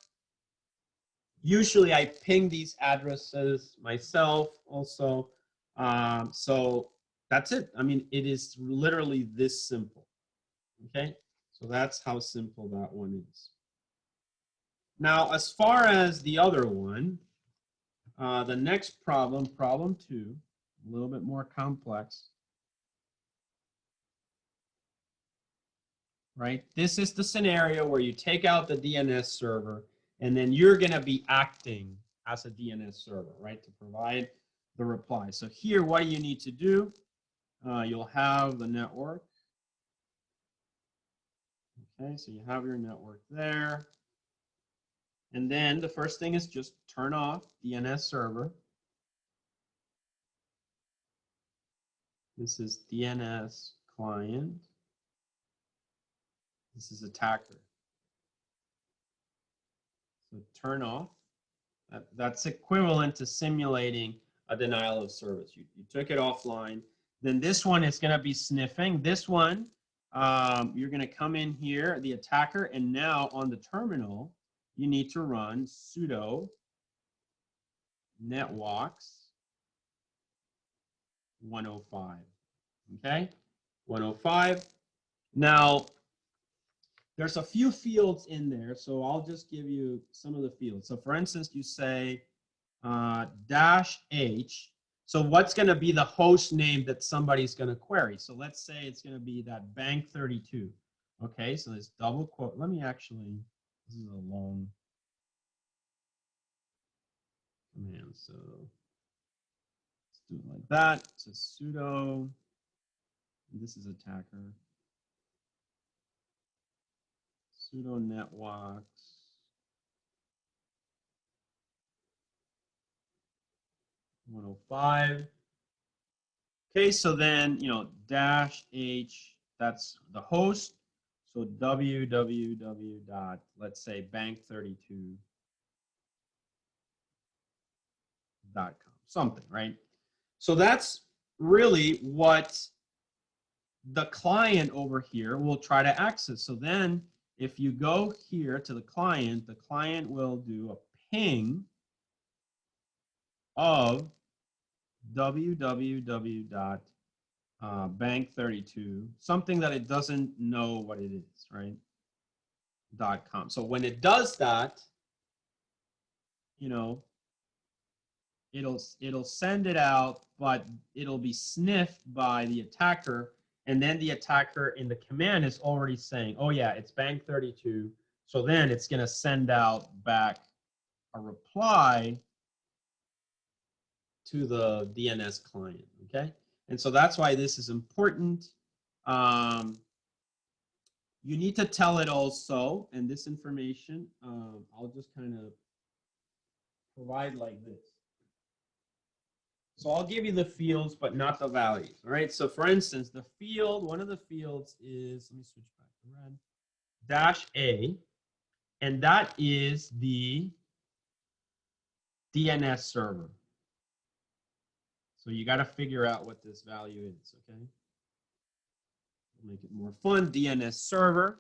Speaker 1: Usually I ping these addresses myself also. So that's it. I mean, it is literally this simple, okay? So that's how simple that one is. Now, as far as the other one, the next problem, problem 2, a little bit more complex, right? This is the scenario where you take out the DNS server, and then you're going to be acting as a DNS server, right, to provide the reply. So here, what do you need to do? You'll have the network. Okay, so you have your network there. And then the first thing is just turn off DNS server. This is DNS client. This is attacker. So turn off. That's equivalent to simulating a denial of service. You took it offline. Then this one is going to be sniffing. This one, you're going to come in here, the attacker, and now on the terminal, you need to run sudo netwalks 105. Okay, 105. Now, there's a few fields in there, so I'll just give you some of the fields. So for instance, you say -h. So what's going to be the host name that somebody's going to query? So let's say it's going to be that bank32. Okay, so this double quote. Let me actually, this is a long command. So let's do it like that. So sudo, this is attacker. sudo networks. -105. Okay, so then, you know, -h, that's the host. So www dot, let's say, bank32.com, something, right? So that's really what the client over here will try to access. So then if you go here to the client will do a ping of www.bank32, something that it doesn't know what it is, right? .com. So when it does that, you know, it'll send it out, but it'll be sniffed by the attacker, and then the attacker in the command is already saying, oh yeah, it's bank32. So then it's going to send out back a reply to the DNS client, okay? And so that's why this is important. You need to tell it also, and this information, I'll just kind of provide like this. So I'll give you the fields, but not the values, all right? So for instance, the field, one of the fields is, let me switch back to red, -A, and that is the DNS server. So you got to figure out what this value is, okay? Make it more fun. DNS server.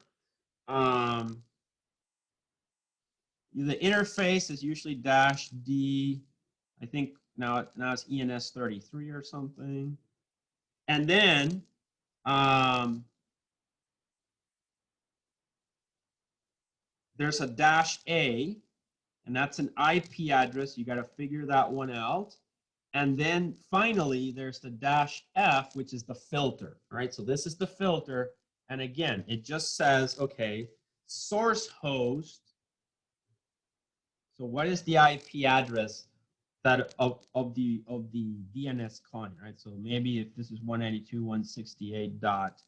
Speaker 1: The interface is usually -D. I think now it's ENS33 or something. And then there's a -A, and that's an IP address. You got to figure that one out. And then finally, there's the -F, which is the filter, right? So this is the filter. And again, it just says, okay, source host. So what is the IP address that of the DNS client, right? So maybe if this is 192.168 dot,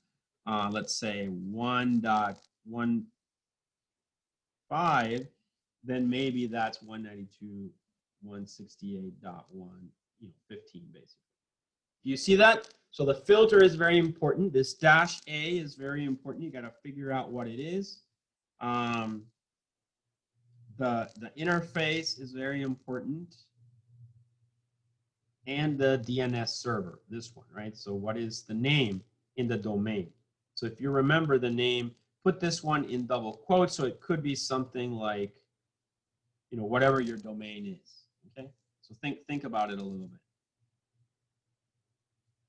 Speaker 1: let's say 1.15, then maybe that's 192.168.1. 15 basically. Do you see that? So the filter is very important. This -A is very important. You got to figure out what it is. The interface is very important. And the DNS server, this one, right? So what is the name in the domain? So if you remember the name, put this one in double quotes. So it could be something like, you know, whatever your domain is, okay? So think about it a little bit.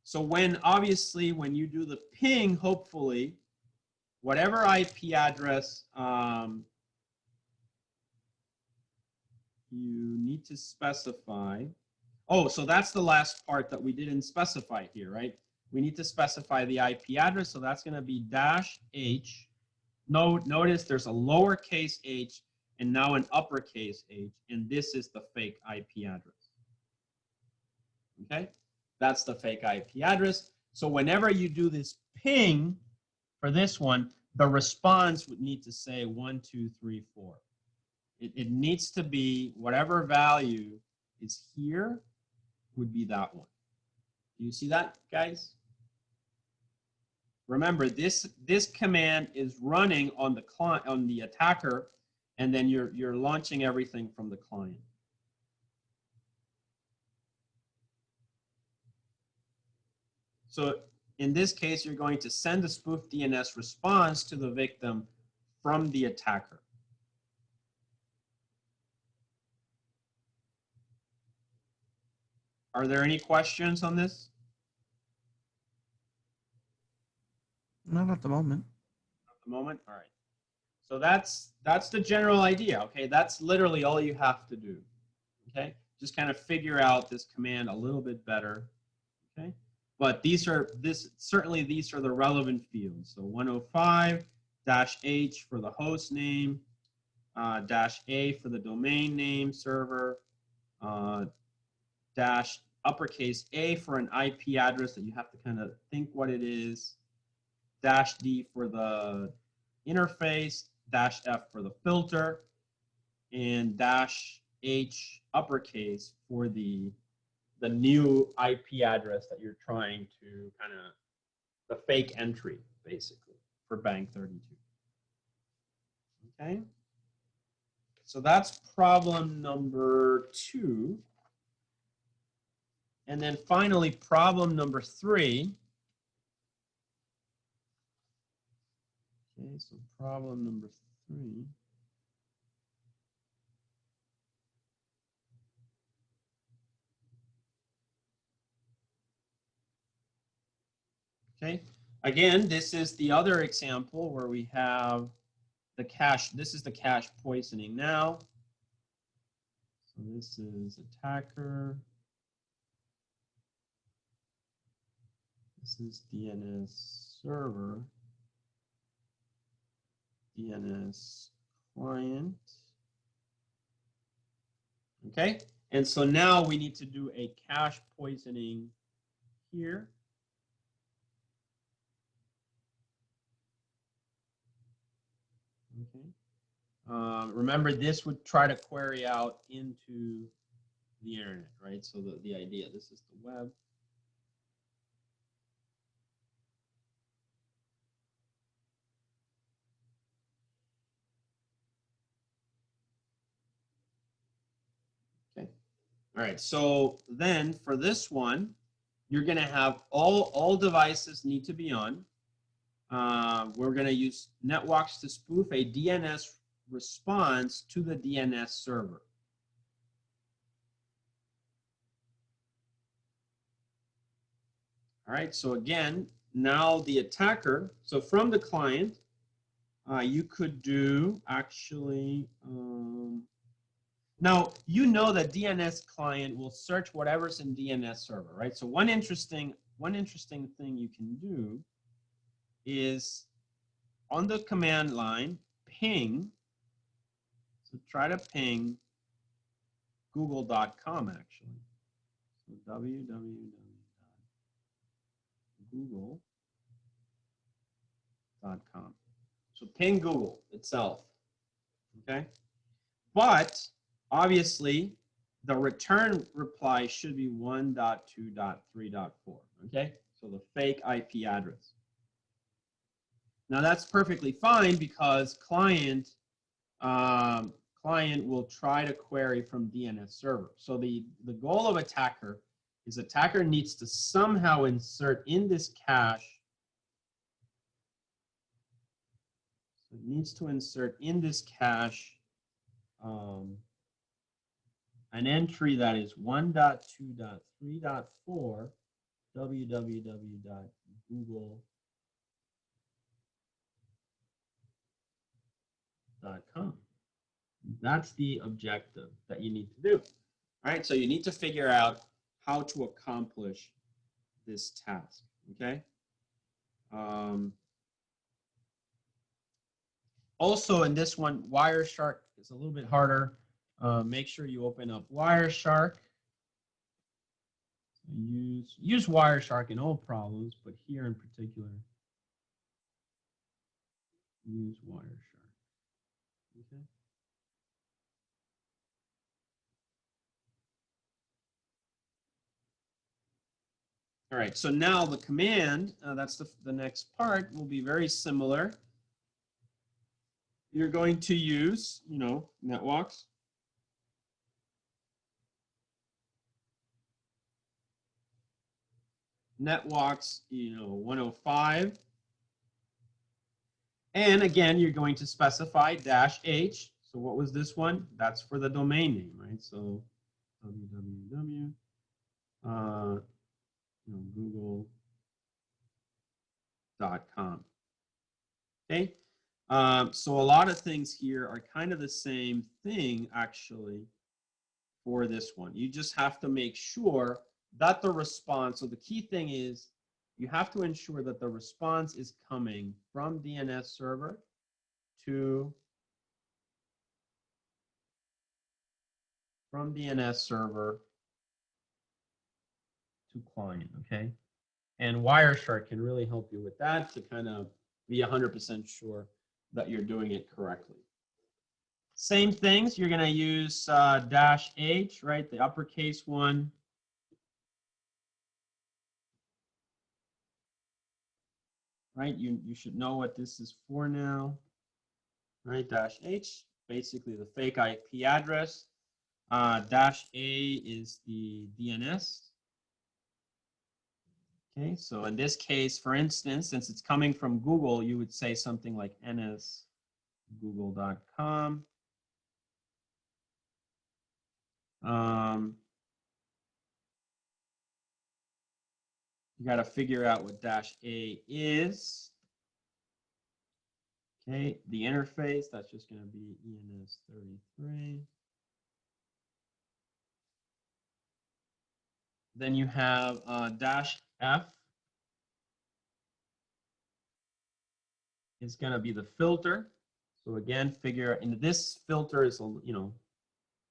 Speaker 1: So obviously when you do the ping, hopefully, whatever IP address you need to specify. Oh, so that's the last part that we didn't specify here, right? We need to specify the IP address, so that's going to be -H. Notice there's a lowercase h and now an uppercase h, and this is the fake IP address. Okay, that's the fake IP address. So whenever you do this ping for this one, the response would need to say 1, 2, 3, 4. It needs to be whatever value is here would be that one. Do you see that, guys? Remember, this command is running on the client, on the attacker, and then you're launching everything from the client. So in this case, you're going to send a spoof DNS response to the victim from the attacker. Are there any questions on this?
Speaker 2: Not at the moment.
Speaker 1: At the moment? All right. So that's the general idea, okay? That's literally all you have to do, okay? Just kind of figure out this command a little bit better, okay? But certainly these are the relevant fields. So 105-H for the host name, -A for the domain name server, uppercase A for an IP address that you have to kind of think what it is, -D for the interface, -F for the filter, and -H uppercase for the new IP address that you're trying to kind of, the fake entry, basically, for bank 32. Okay? So that's problem number 2. And then finally, problem number 3. Okay, so problem number 3. Okay, again, this is the other example where we have the cache. This is the cache poisoning now. So this is attacker. This is DNS server. DNS client. Okay, and so now we need to do a cache poisoning here. Okay. Remember, this would try to query out into the internet, right? So the idea, this is the web. Okay. All right. So then for this one, you're going to have all devices need to be on. We're going to use networks to spoof a DNS response to the DNS server. All right, so again, now the attacker, so from the client, you could do actually, now you know that DNS client will search whatever's in DNS server, right? So one interesting thing you can do is on the command line, ping. So try to ping google.com actually. So www.google.com. So ping Google itself. Okay. But obviously the return reply should be 1.2.3.4. Okay. So the fake IP address. Now that's perfectly fine because client will try to query from DNS server. So the goal of attacker is attacker needs to somehow insert in this cache. So it needs to insert in this cache an entry that is 1.2.3.4 www.google.com. That's the objective that you need to do. All right, so you need to figure out how to accomplish this task, okay? Also in this one, Wireshark is a little bit harder. Make sure you open up Wireshark. Use Wireshark in all problems, but here in particular, use Wireshark, okay? All right, so now the command, that's the next part, will be very similar. You're going to use, networks. Networks, 105. And again, you're going to specify -H. So what was this one? That's for the domain name, right? So www. Google.com. Okay, so a lot of things here are kind of the same thing actually for this one. You just have to make sure that the response, so the key thing is you have to ensure that the response is coming from DNS server to client, okay? And Wireshark can really help you with that to kind of be 100% sure that you're doing it correctly. Same things, you're going to use -H, right? The uppercase one. Right, you should know what this is for now. Right, -H, basically the fake IP address. -A is the DNS. Okay, so in this case, for instance, since it's coming from Google, you would say something like nsgoogle.com. You got to figure out what -A is. Okay, the interface, that's just going to be ENS33. Then you have -F is going to be the filter. So again, figure, and this filter is,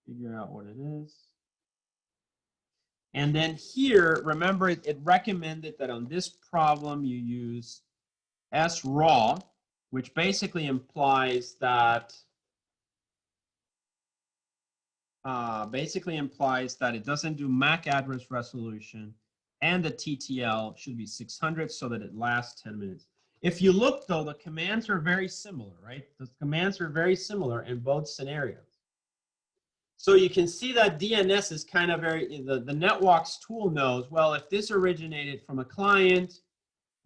Speaker 1: figure out what it is. And then here, remember, it recommended that on this problem you use sraw, which basically implies that it doesn't do MAC address resolution, and the TTL should be 600 so that it lasts 10 minutes. If you look, though, the commands are very similar, right? The commands are very similar in both scenarios. So you can see that DNS is kind of the NetWalks tool knows, well, if this originated from a client,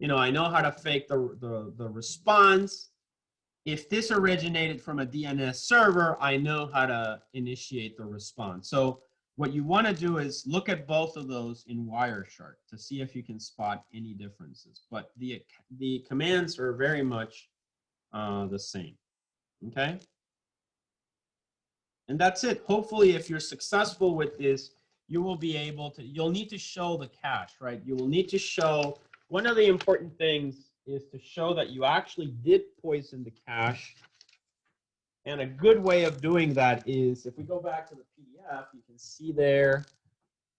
Speaker 1: I know how to fake the response. If this originated from a DNS server, I know how to initiate the response. So what you want to do is look at both of those in Wireshark to see if you can spot any differences. But the commands are very much the same. Okay? And that's it. Hopefully, if you're successful with this, you will be able to, you'll need to show the cache, right? You will need to show, one of the important things is to show that you actually did poison the cache. And a good way of doing that is, if we go back to the PDF, you can see there,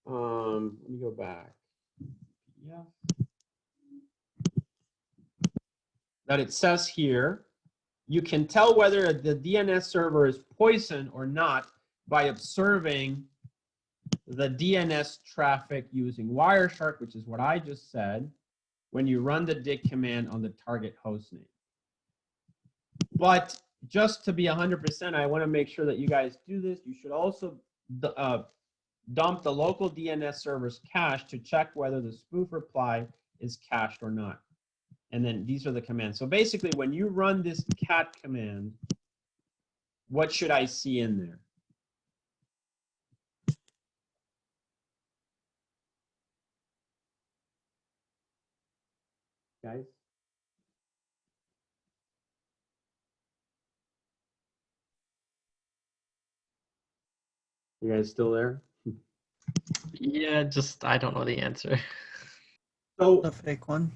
Speaker 1: let me go back. PDF. That it says here, you can tell whether the DNS server is poisoned or not by observing the DNS traffic using Wireshark, which is what I just said, when you run the dig command on the target host name. But just to be 100%, I want to make sure that you guys do this. You should also dump the local DNS server's cache to check whether the spoof reply is cached or not. And then these are the commands. So basically, when you run this cat command, what should I see in there? Guys? You guys still there?
Speaker 4: Yeah, I don't know the answer.
Speaker 1: So
Speaker 2: The fake one.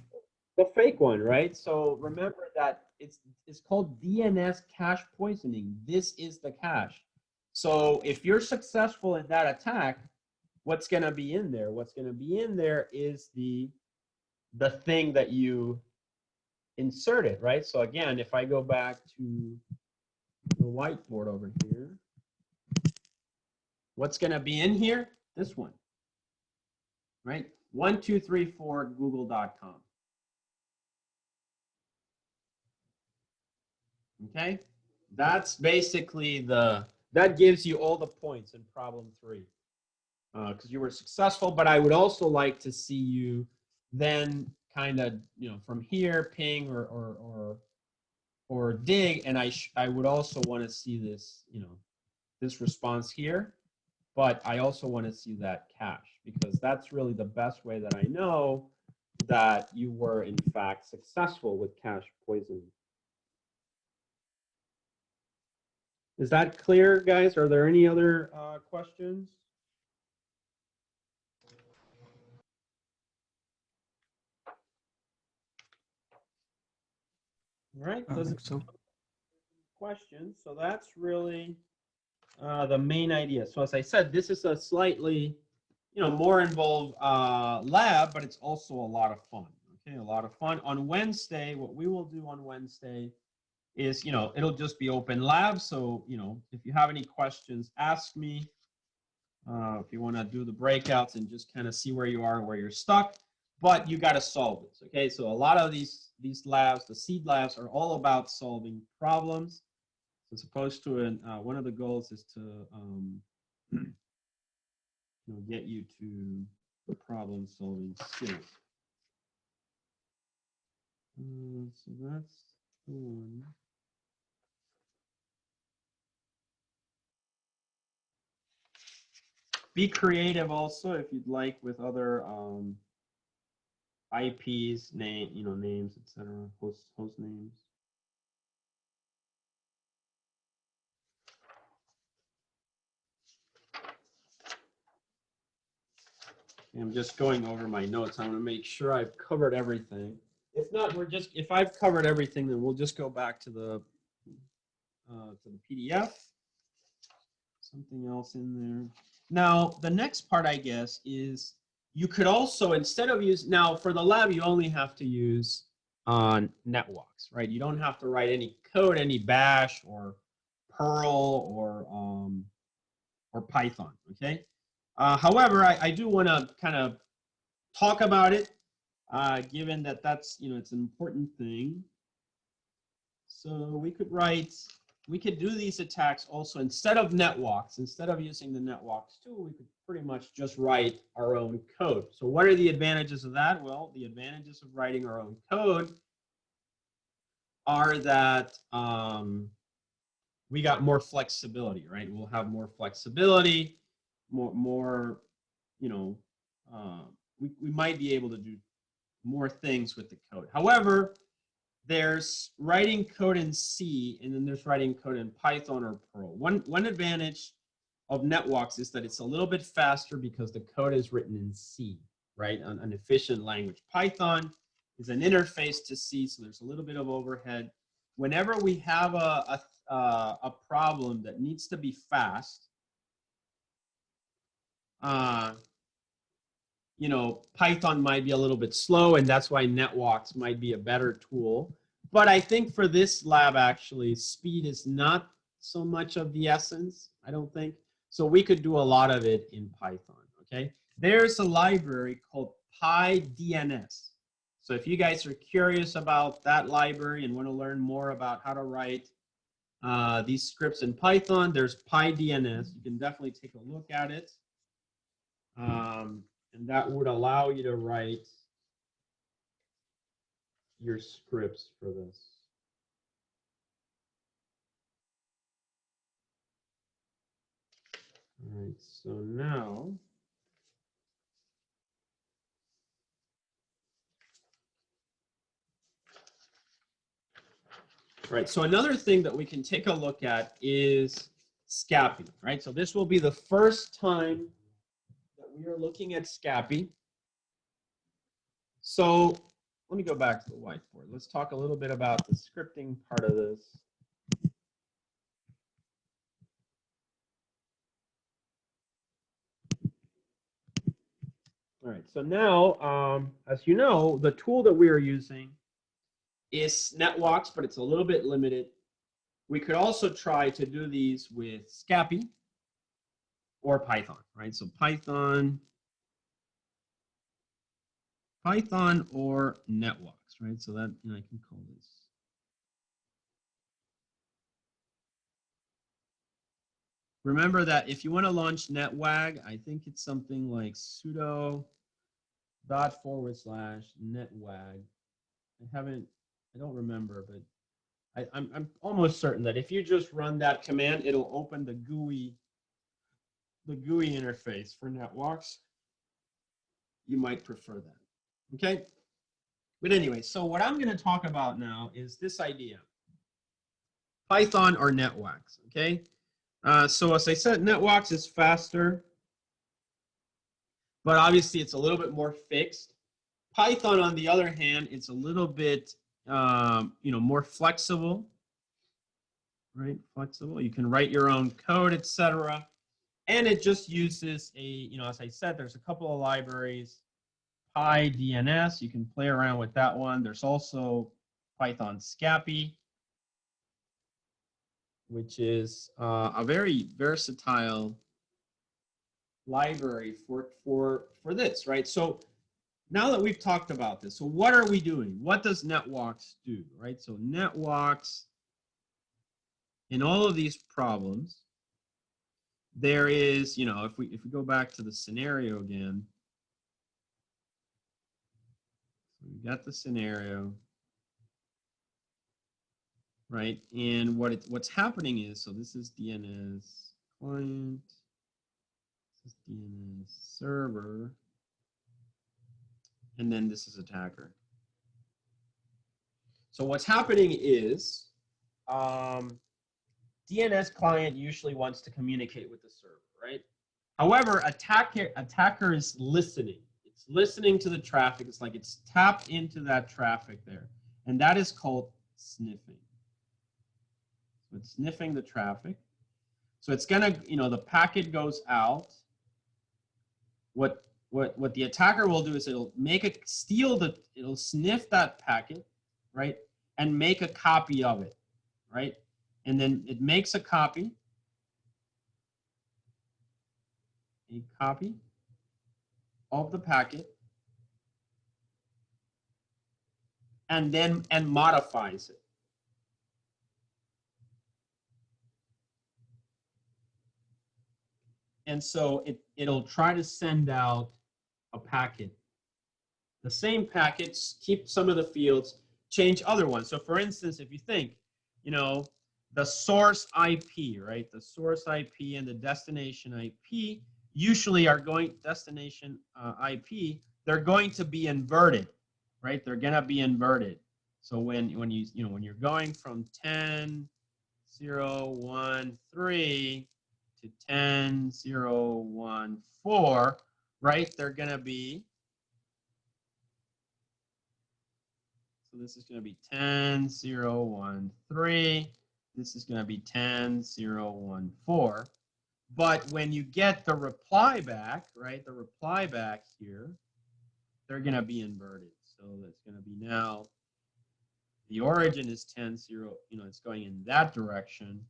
Speaker 1: the fake one, right? So remember that it's called DNS Cache Poisoning. This is the cache. So if you're successful in that attack, what's going to be in there? What's going to be in there is the thing that you inserted, right? So again, if I go back to the whiteboard over here, what's going to be in here? This one, right? 1234 google.com. Okay, that's basically that gives you all the points in problem 3 because you were successful. But I would also like to see you then kind of, from here ping or dig, and I would also want to see this, this response here. But I also want to see that cache, because that's really the best way that I know that you were in fact successful with cache poisoning. Is that clear, guys? Are there any other questions? All right.
Speaker 2: I don't think so.
Speaker 1: Questions. So that's really the main idea. So as I said, this is a slightly, more involved lab, but it's also a lot of fun. Okay, a lot of fun. On Wednesday, what we will do on Wednesday is, it'll just be open lab. So, if you have any questions, ask me. If you want to do the breakouts and just kind of see where you are and where you're stuck, but you got to solve this. Okay, so a lot of these labs, the seed labs, are all about solving problems. So as opposed to one of the goals is to get you to the problem solving skills. So that's the one. Be creative also if you'd like with other IPs, names, etc., host names. I'm just going over my notes. I want to make sure I've covered everything. If not, if I've covered everything, then we'll just go back to the PDF. Something else in there. Now, the next part, I guess, is you could also, instead of now for the lab, you only have to use netwalks, right? You don't have to write any code, any bash or Perl or Python, okay? However, I do want to kind of talk about it, given that that's, it's an important thing. So we could do these attacks also instead of netwalks. Instead of using the netwalks tool, we could pretty much just write our own code. So what are the advantages of that? Well, the advantages of writing our own code are that we got more flexibility, right? We'll have more flexibility, more we might be able to do more things with the code. However, there's writing code in C, and then there's writing code in Python or Perl. One advantage of netwalks is that it's a little bit faster because the code is written in C, right? An efficient language. Python is an interface to C, so there's a little bit of overhead. Whenever we have a problem that needs to be fast, Python might be a little bit slow, and that's why netwalks might be a better tool. But I think for this lab, actually, speed is not so much of the essence, I don't think. So we could do a lot of it in Python, okay? There's a library called PyDNS. So if you guys are curious about that library and want to learn more about how to write these scripts in Python, there's PyDNS. You can definitely take a look at it. And that would allow you to write your scripts for this. All right, so now right, so another thing that we can take a look at is scapping, right? So this will be the first time that we are looking at scapping. So let me go back to the whiteboard. Let's talk a little bit about the scripting part of this. All right, so now, as you know, the tool that we are using is netwalks, but it's a little bit limited. We could also try to do these with Scapy or Python, right? So Python or netwalks, right? So that I can call this. Remember that if you want to launch netwag, I think it's something like sudo /netwag. I don't remember, but I'm almost certain that if you just run that command, it'll open the GUI interface for netwalks. You might prefer that, okay? But anyway, so what I'm going to talk about now is this idea, Python or netwalks, okay? So as I said, netwalks is faster, but obviously it's a little bit more fixed. Python, on the other hand, it's a little bit, more flexible, right? Flexible. You can write your own code, etc. And it just uses as I said, there's a couple of libraries. PyDNS, you can play around with that one. There's also Python Scapy. which is a very versatile library for this, right? So now that we've talked about this, so what are we doing? What does netwalks do, right? So netwalks, in all of these problems, there is, you know, if we go back to the scenario again, we got the scenario, right? And what's happening is, so this is DNS client, this is DNS server, and then this is attacker. So what's happening is, DNS client usually wants to communicate with the server, right? However, attacker is listening. It's listening to the traffic. It's like it's tapped into that traffic there. And that is called sniffing. So it's sniffing the traffic. So it's gonna, you know, the packet goes out. What the attacker will do is it'll it'll sniff that packet, right? And make a copy of it, right? And then it makes a copy of the packet, and modifies it. And so it'll try to send out a packet. The same packets, keep some of the fields, change other ones. So for instance, if you think, you know, the source IP, right? The source IP and the destination IP usually are going, destination IP, they're going to be inverted, right? They're gonna be inverted. So when you're going from 10.0.1.3 to 10.0.1.4, right? They're gonna be, so this is gonna be 10.0.1.3. This is going to be 10.0.1.4. But when you get the reply back, right, the reply back here, they're going to be inverted. So that's going to be now, the origin is 10.0, you know, it's going in that direction,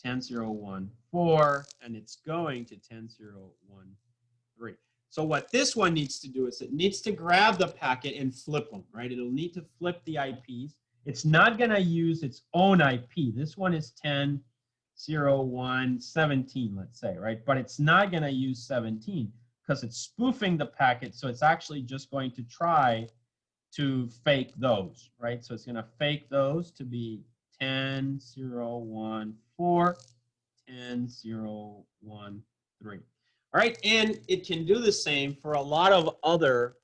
Speaker 1: 10.0.1.4, and it's going to 10.0.1.3. So what this one needs to do is it needs to grab the packet and flip them, right? It'll need to flip the IPs. It's not going to use its own IP. This one is 10.0.1.17, let's say, right? But it's not going to use 17 because it's spoofing the packet. So it's actually just going to try to fake those, right? So it's going to fake those to be 10.0.1.4, 10.0.1.3. All right, and it can do the same for a lot of other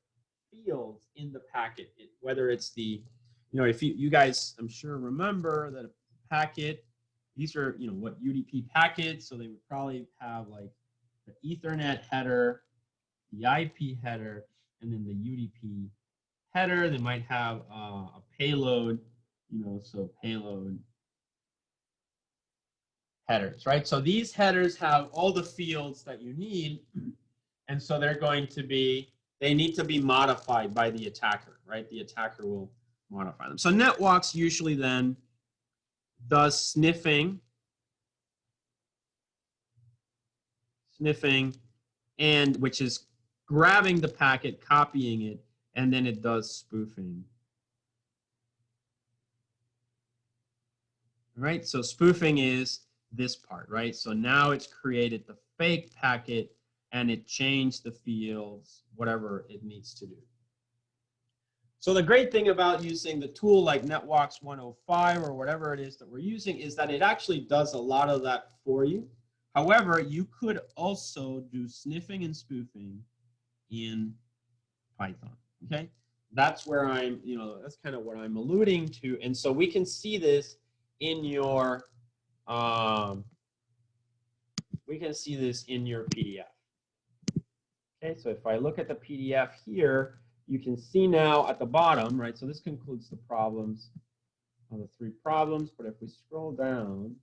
Speaker 1: fields in the packet, whether it's the, you know, if you guys, I'm sure, remember that a packet, these are, you know, what UDP packets, so they would probably have like the Ethernet header, the IP header, and then the UDP header. They might have a payload, you know, so payload headers, right? So these headers have all the fields that you need, and so they're going to be, they need to be modified by the attacker, right? The attacker will modify them. So netwalks usually then does sniffing, and which is grabbing the packet, copying it, and then it does spoofing. Right? So spoofing is this part, right? So now it's created the fake packet and it changed the fields, whatever it needs to do. So the great thing about using the tool like Netwalks 105 or whatever it is that we're using is that it actually does a lot of that for you. However, you could also do sniffing and spoofing in Python, okay? That's where I'm, you know, that's kind of what I'm alluding to. And so we can see this in your, PDF. Okay, so if I look at the PDF here, you can see now at the bottom, right? So this concludes the problems, the 3 problems. But if we scroll down,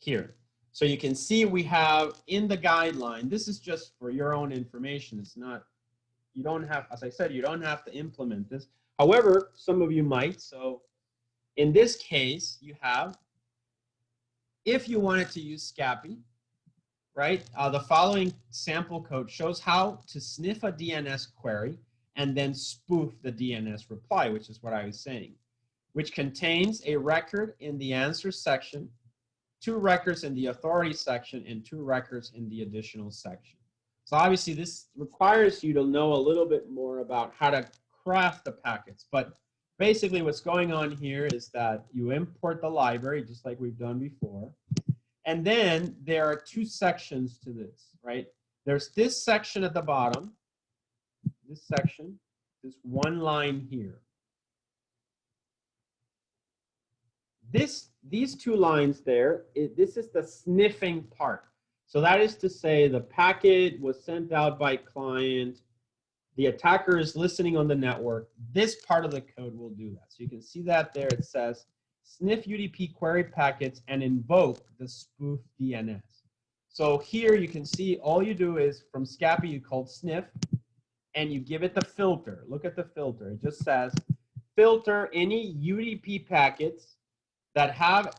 Speaker 1: here. So you can see we have in the guideline, this is just for your own information. It's not, you don't have, as I said, you don't have to implement this. However, some of you might. So in this case, you have, if you wanted to use Scapy, right, the following sample code shows how to sniff a DNS query and then spoof the DNS reply, which is what I was saying, which contains a record in the answer section, 2 records in the authority section, and 2 records in the additional section. So obviously this requires you to know a little bit more about how to craft the packets. But basically what's going on here is that you import the library, just like we've done before. And then there are 2 sections to this, right? There's this section at the bottom, this section, this one line here. These 2 lines there, this is the sniffing part. So that is to say the packet was sent out by client, the attacker is listening on the network. This part of the code will do that. So you can see that there, it says sniff UDP query packets and invoke the spoof DNS. So here you can see all you do is from Scapy you called sniff and you give it the filter. Look at the filter. It just says filter any UDP packets that have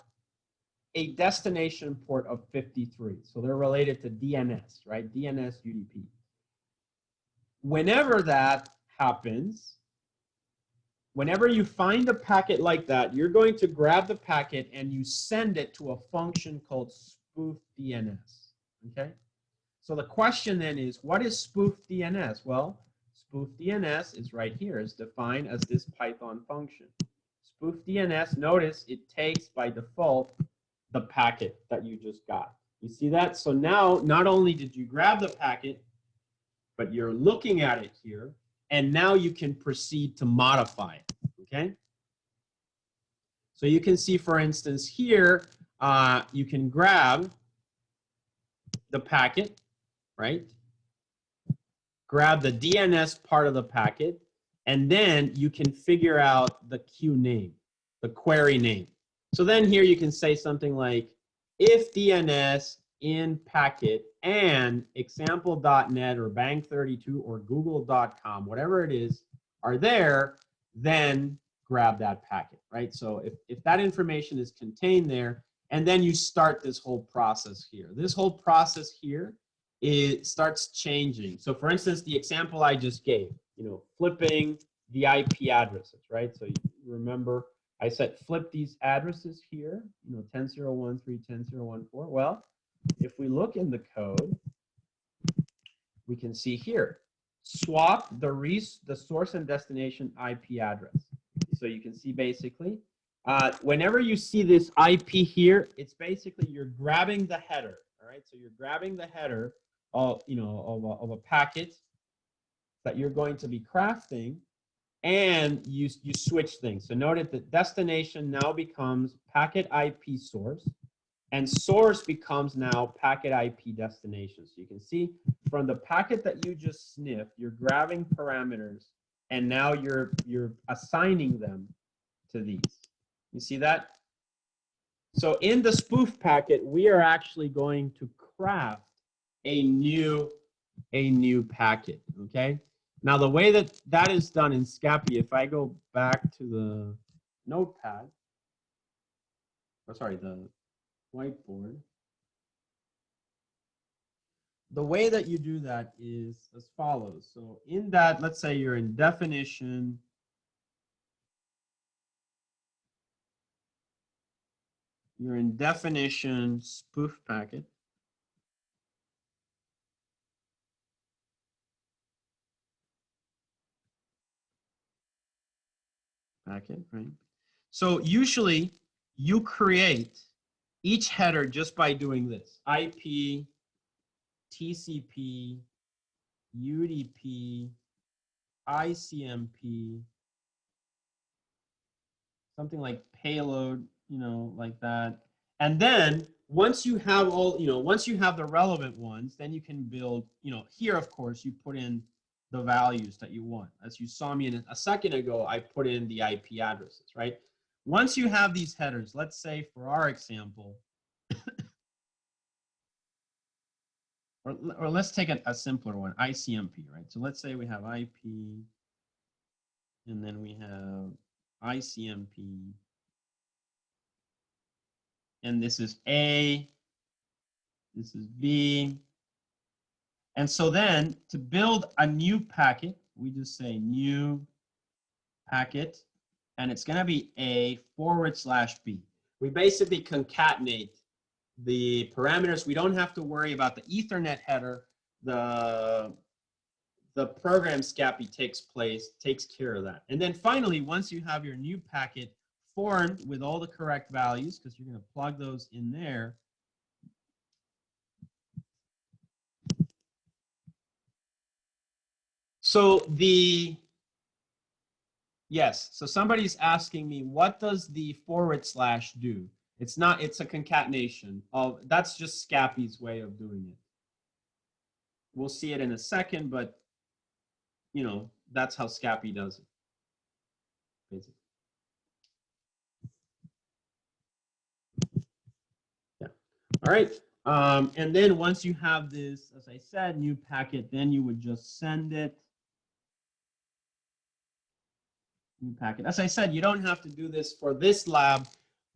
Speaker 1: a destination port of 53. So they're related to DNS, right? DNS UDP. Whenever that happens, whenever you find a packet like that, you're going to grab the packet and you send it to a function called spoof DNS, okay? So the question then is, what is spoof DNS? Well, spoof DNS is right here. It's defined as this Python function. Spoof DNS, notice it takes by default the packet that you just got. You see that? So now, not only did you grab the packet, but you're looking at it here, and now you can proceed to modify it, okay? So you can see, for instance, here, you can grab the packet, right? Grab the DNS part of the packet, and then you can figure out the queue name, the query name. So then here you can say something like, if DNS in packet and example.net or bang32 or google.com, whatever it is, are there, then grab that packet, right? So if that information is contained there, and then you start this whole process here. This whole process here, it starts changing. So for instance, the example I just gave, flipping the IP addresses, right? So you remember I said flip these addresses here, 10.0.1.3, 10.0.1.4. Well, if we look in the code, we can see here, swap the source and destination IP address. So you can see basically, whenever you see this IP here, it's basically you're grabbing the header, all right? So you're grabbing the header of, of a packet that you're going to be crafting, and you switch things. So note that destination now becomes packet IP source, and source becomes now packet IP destination. So you can see from the packet that you just sniffed, you're grabbing parameters, and now you're assigning them to these. You see that? So in the spoof packet, we are actually going to craft a new packet, okay? Now, the way that is done in Scapy, if I go back to the notepad, or sorry, the whiteboard, the way that you do that is as follows. So in that, let's say you're in definition, spoof packet. Packet, right? So usually you create each header just by doing this: IP, TCP, UDP, ICMP, something like payload, like that. And then once you have once you have the relevant ones, then you can build, here, of course, you put in the values that you want. As you saw me in a second ago, I put in the IP addresses, right? Once you have these headers, let's say for our example, or let's take a simpler one, ICMP, right? So let's say we have IP, and then we have ICMP, and this is A, this is B. And so then to build a new packet, we just say new packet, and it's going to be A/B. We basically concatenate the parameters. We don't have to worry about the Ethernet header. The program SCAPI takes care of that. And then finally, once you have your new packet formed with all the correct values, because you're going to plug those in there, so yes, so somebody's asking me, what does the / do? It's a concatenation of, that's just SCAPI's way of doing it. We'll see it in a second, but you know, that's how SCAPI does it, basically. Yeah, all right. And then once you have this, as I said, new packet, then you would just send it. New packet. As I said, you don't have to do this for this lab,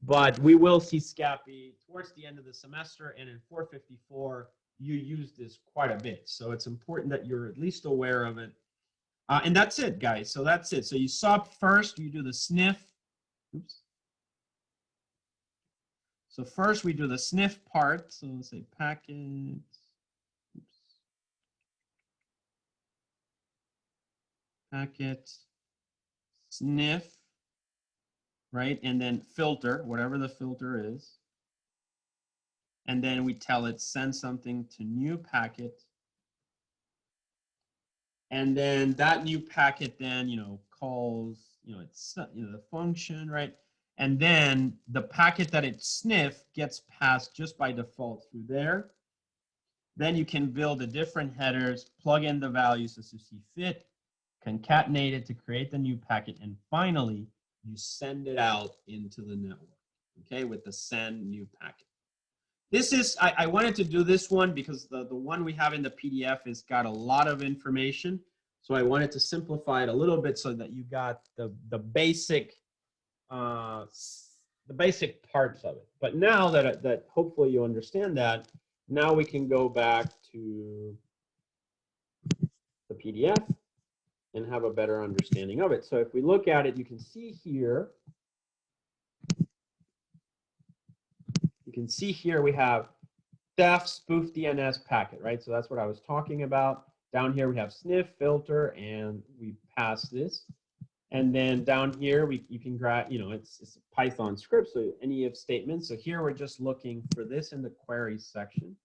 Speaker 1: but we will see SCAPI towards the end of the semester, and in 454, you use this quite a bit. So it's important that you're at least aware of it. And that's it, guys. So that's it. So you sub first, you do the sniff. Oops. So first we do the sniff part. So let's say packet. Oops. Packet. Sniff, right? And then filter, whatever the filter is. And then we tell it send something to new packet. And then that new packet then, you know, calls, you know, it's, you know, the function, right? And then the packet that it sniffed gets passed just by default through there. Then you can build the different headers, plug in the values as you see fit, concatenate it to create the new packet, and finally, you send it out into the network, okay, with the send new packet. This is, I wanted to do this one because the one we have in the PDF has got a lot of information, so I wanted to simplify it a little bit so that you got the basic parts of it. But now that hopefully you understand that, now we can go back to the PDF and have a better understanding of it. So if we look at it, you can see here we have def spoof DNS packet, right? So that's what I was talking about. Down here we have sniff, filter, and we pass this. And then down here you can grab, you know, it's a Python script, so any if statement. So here we're just looking for this in the queries section.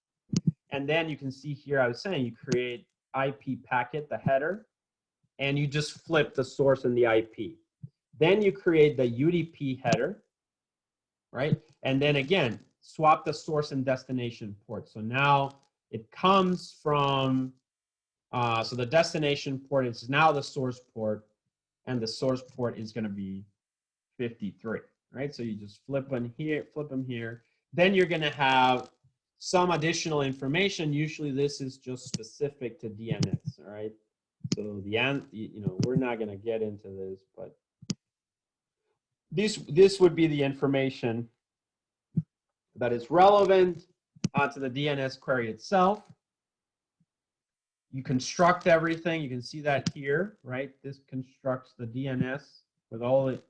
Speaker 1: And then you can see here, I was saying you create IP packet, the header, and you just flip the source and the IP. Then you create the UDP header, right? And then again, swap the source and destination port. So now it comes from, so the destination port is now the source port, and the source port is going to be 53, right? So you just flip them here. Then you're going to have some additional information. Usually this is just specific to DNS, all right? So you know, we're not going to get into this, but this would be the information that is relevant to the DNS query itself. You construct everything. You can see that here, right? This constructs the DNS with all the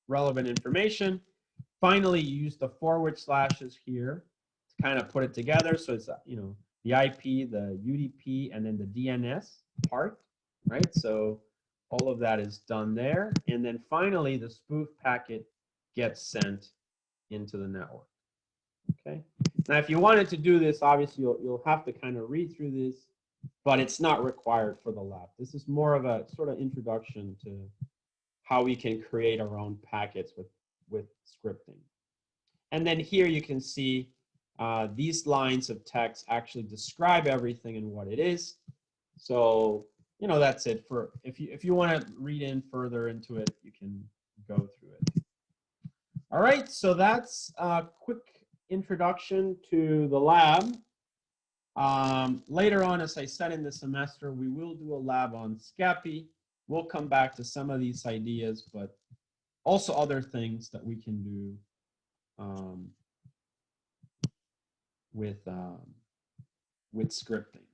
Speaker 1: relevant information. Finally, you use the / here to kind of put it together. So it's, you know, the IP, the UDP, and then the DNS part, right? So all of that is done there. And then finally, the spoof packet gets sent into the network. Okay. Now, if you wanted to do this, obviously you'll have to kind of read through this, but it's not required for the lab. This is more of a sort of introduction to how we can create our own packets with scripting. And then here you can see these lines of text actually describe everything and what it is. So, you know, that's it. For if you want to read in further into it, you can go through it. All right, so that's a quick introduction to the lab. Later on, as I said in the semester, we will do a lab on Scapy. We'll come back to some of these ideas, but also other things that we can do with scripting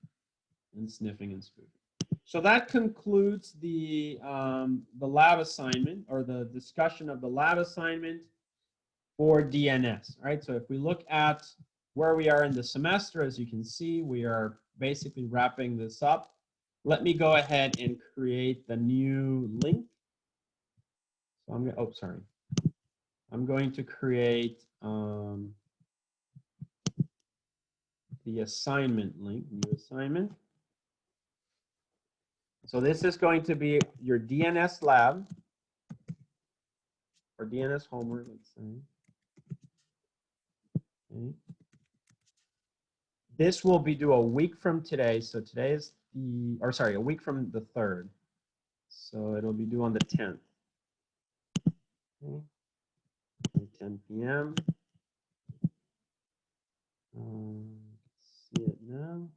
Speaker 1: and sniffing and spoofing. So that concludes the lab assignment, or the discussion of the lab assignment for DNS. All right, so if we look at where we are in the semester, as you can see, we are basically wrapping this up. Let me go ahead and create the new link. So I'm going to, oh, sorry. I'm going to create the assignment link, new assignment. So this is going to be your DNS Lab, or DNS homework, let's say. Okay. This will be due a week from today. So today is the, or sorry, a week from the 3rd. So it'll be due on the 10th. Okay. 10 p.m. See it now.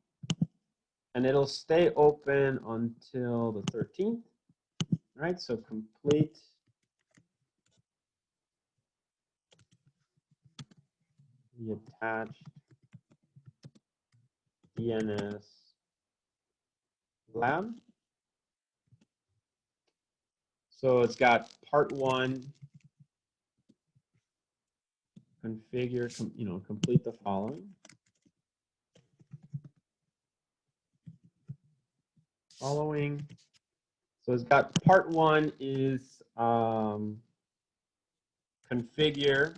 Speaker 1: And it'll stay open until the 13th. All right, so complete the attached DNS Lab. So it's got part 1, configure, complete the following. So it's got part 1 is configure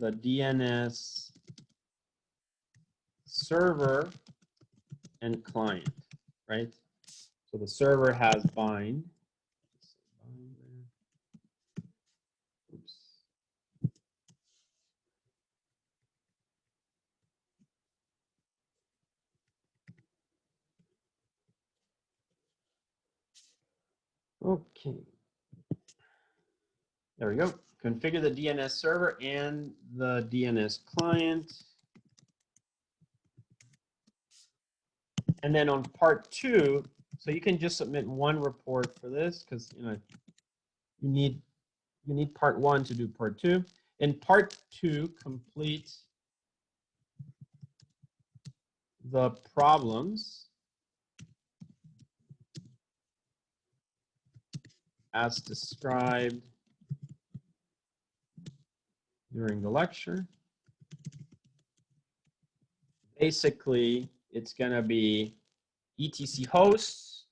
Speaker 1: the DNS server and client, right? So the server has bind. Oops. Okay. There we go. Configure the DNS server and the DNS client. And then on part 2, so you can just submit one report for this, because you need part 1 to do part 2. In part 2, complete the problems as described during the lecture. Basically, it's going to be etc hosts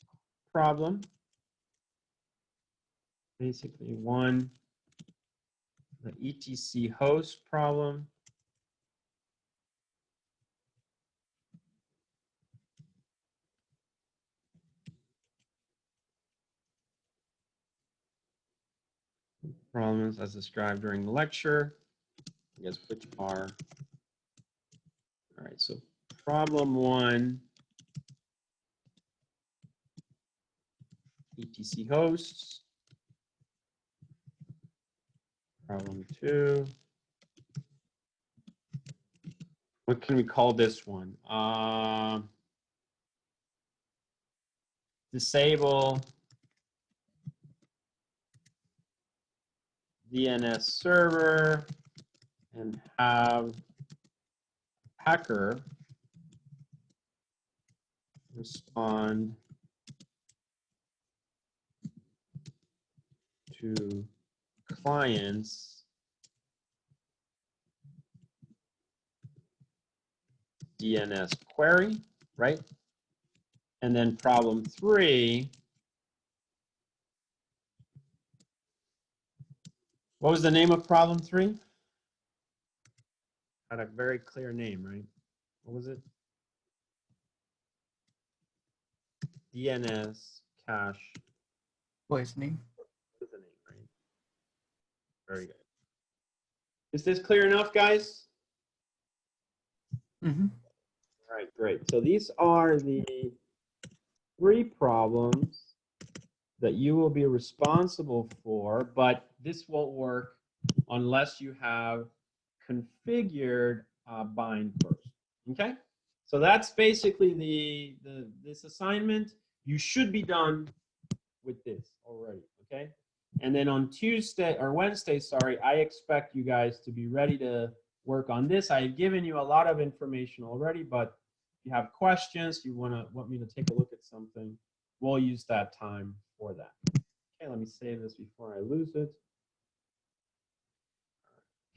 Speaker 1: problem. Basically, 1, the etc host problem. Problems as described during the lecture. I guess which are. All right, so problem 1, etc hosts. Problem 2. What can we call this one? Disable DNS server and have hacker respond to clients DNS query, right? And then problem 3, what was the name of problem 3? Had a very clear name, right? What was it? DNS Cache
Speaker 2: Poisoning.
Speaker 1: What's the name, right? Very good. Is this clear enough, guys?
Speaker 2: Mm-hmm.
Speaker 1: All right, great. So these are the 3 problems that you will be responsible for, but this won't work unless you have configured bind first. Okay, so that's basically this assignment. You should be done with this already. Okay, and then on Tuesday or Wednesday, sorry, I expect you guys to be ready to work on this. I've given you a lot of information already, but if you have questions, you want me to take a look at something, we'll use that time for that. Okay, let me save this before I lose it.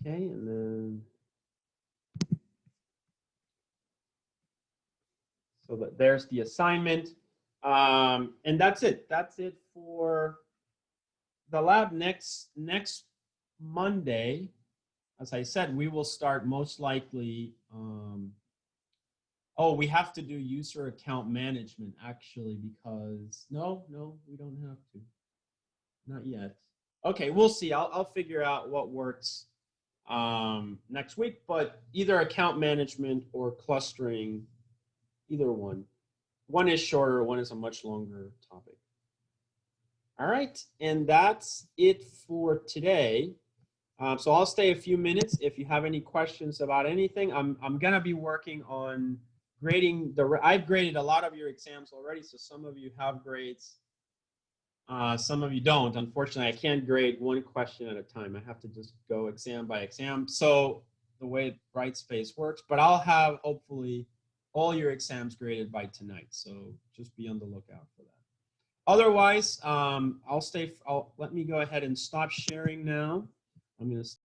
Speaker 1: Okay, and then so there's the assignment, and that's it. That's it for the lab. Next Monday, as I said, we will start most likely. Oh, we have to do user account management actually, because no, we don't have to. Not yet. Okay, we'll see. I'll figure out what works next week, but either account management or clustering, either one. One is shorter, one is a much longer topic. All right, and that's it for today. So I'll stay a few minutes. If you have any questions about anything, I'm gonna be working on grading I've graded a lot of your exams already, so some of you have grades. Some of you don't. Unfortunately, I can't grade one question at a time. I have to just go exam by exam. So the way Brightspace works, but I'll have hopefully all your exams graded by tonight. So just be on the lookout for that. Otherwise, let me go ahead and stop sharing now. I'm going to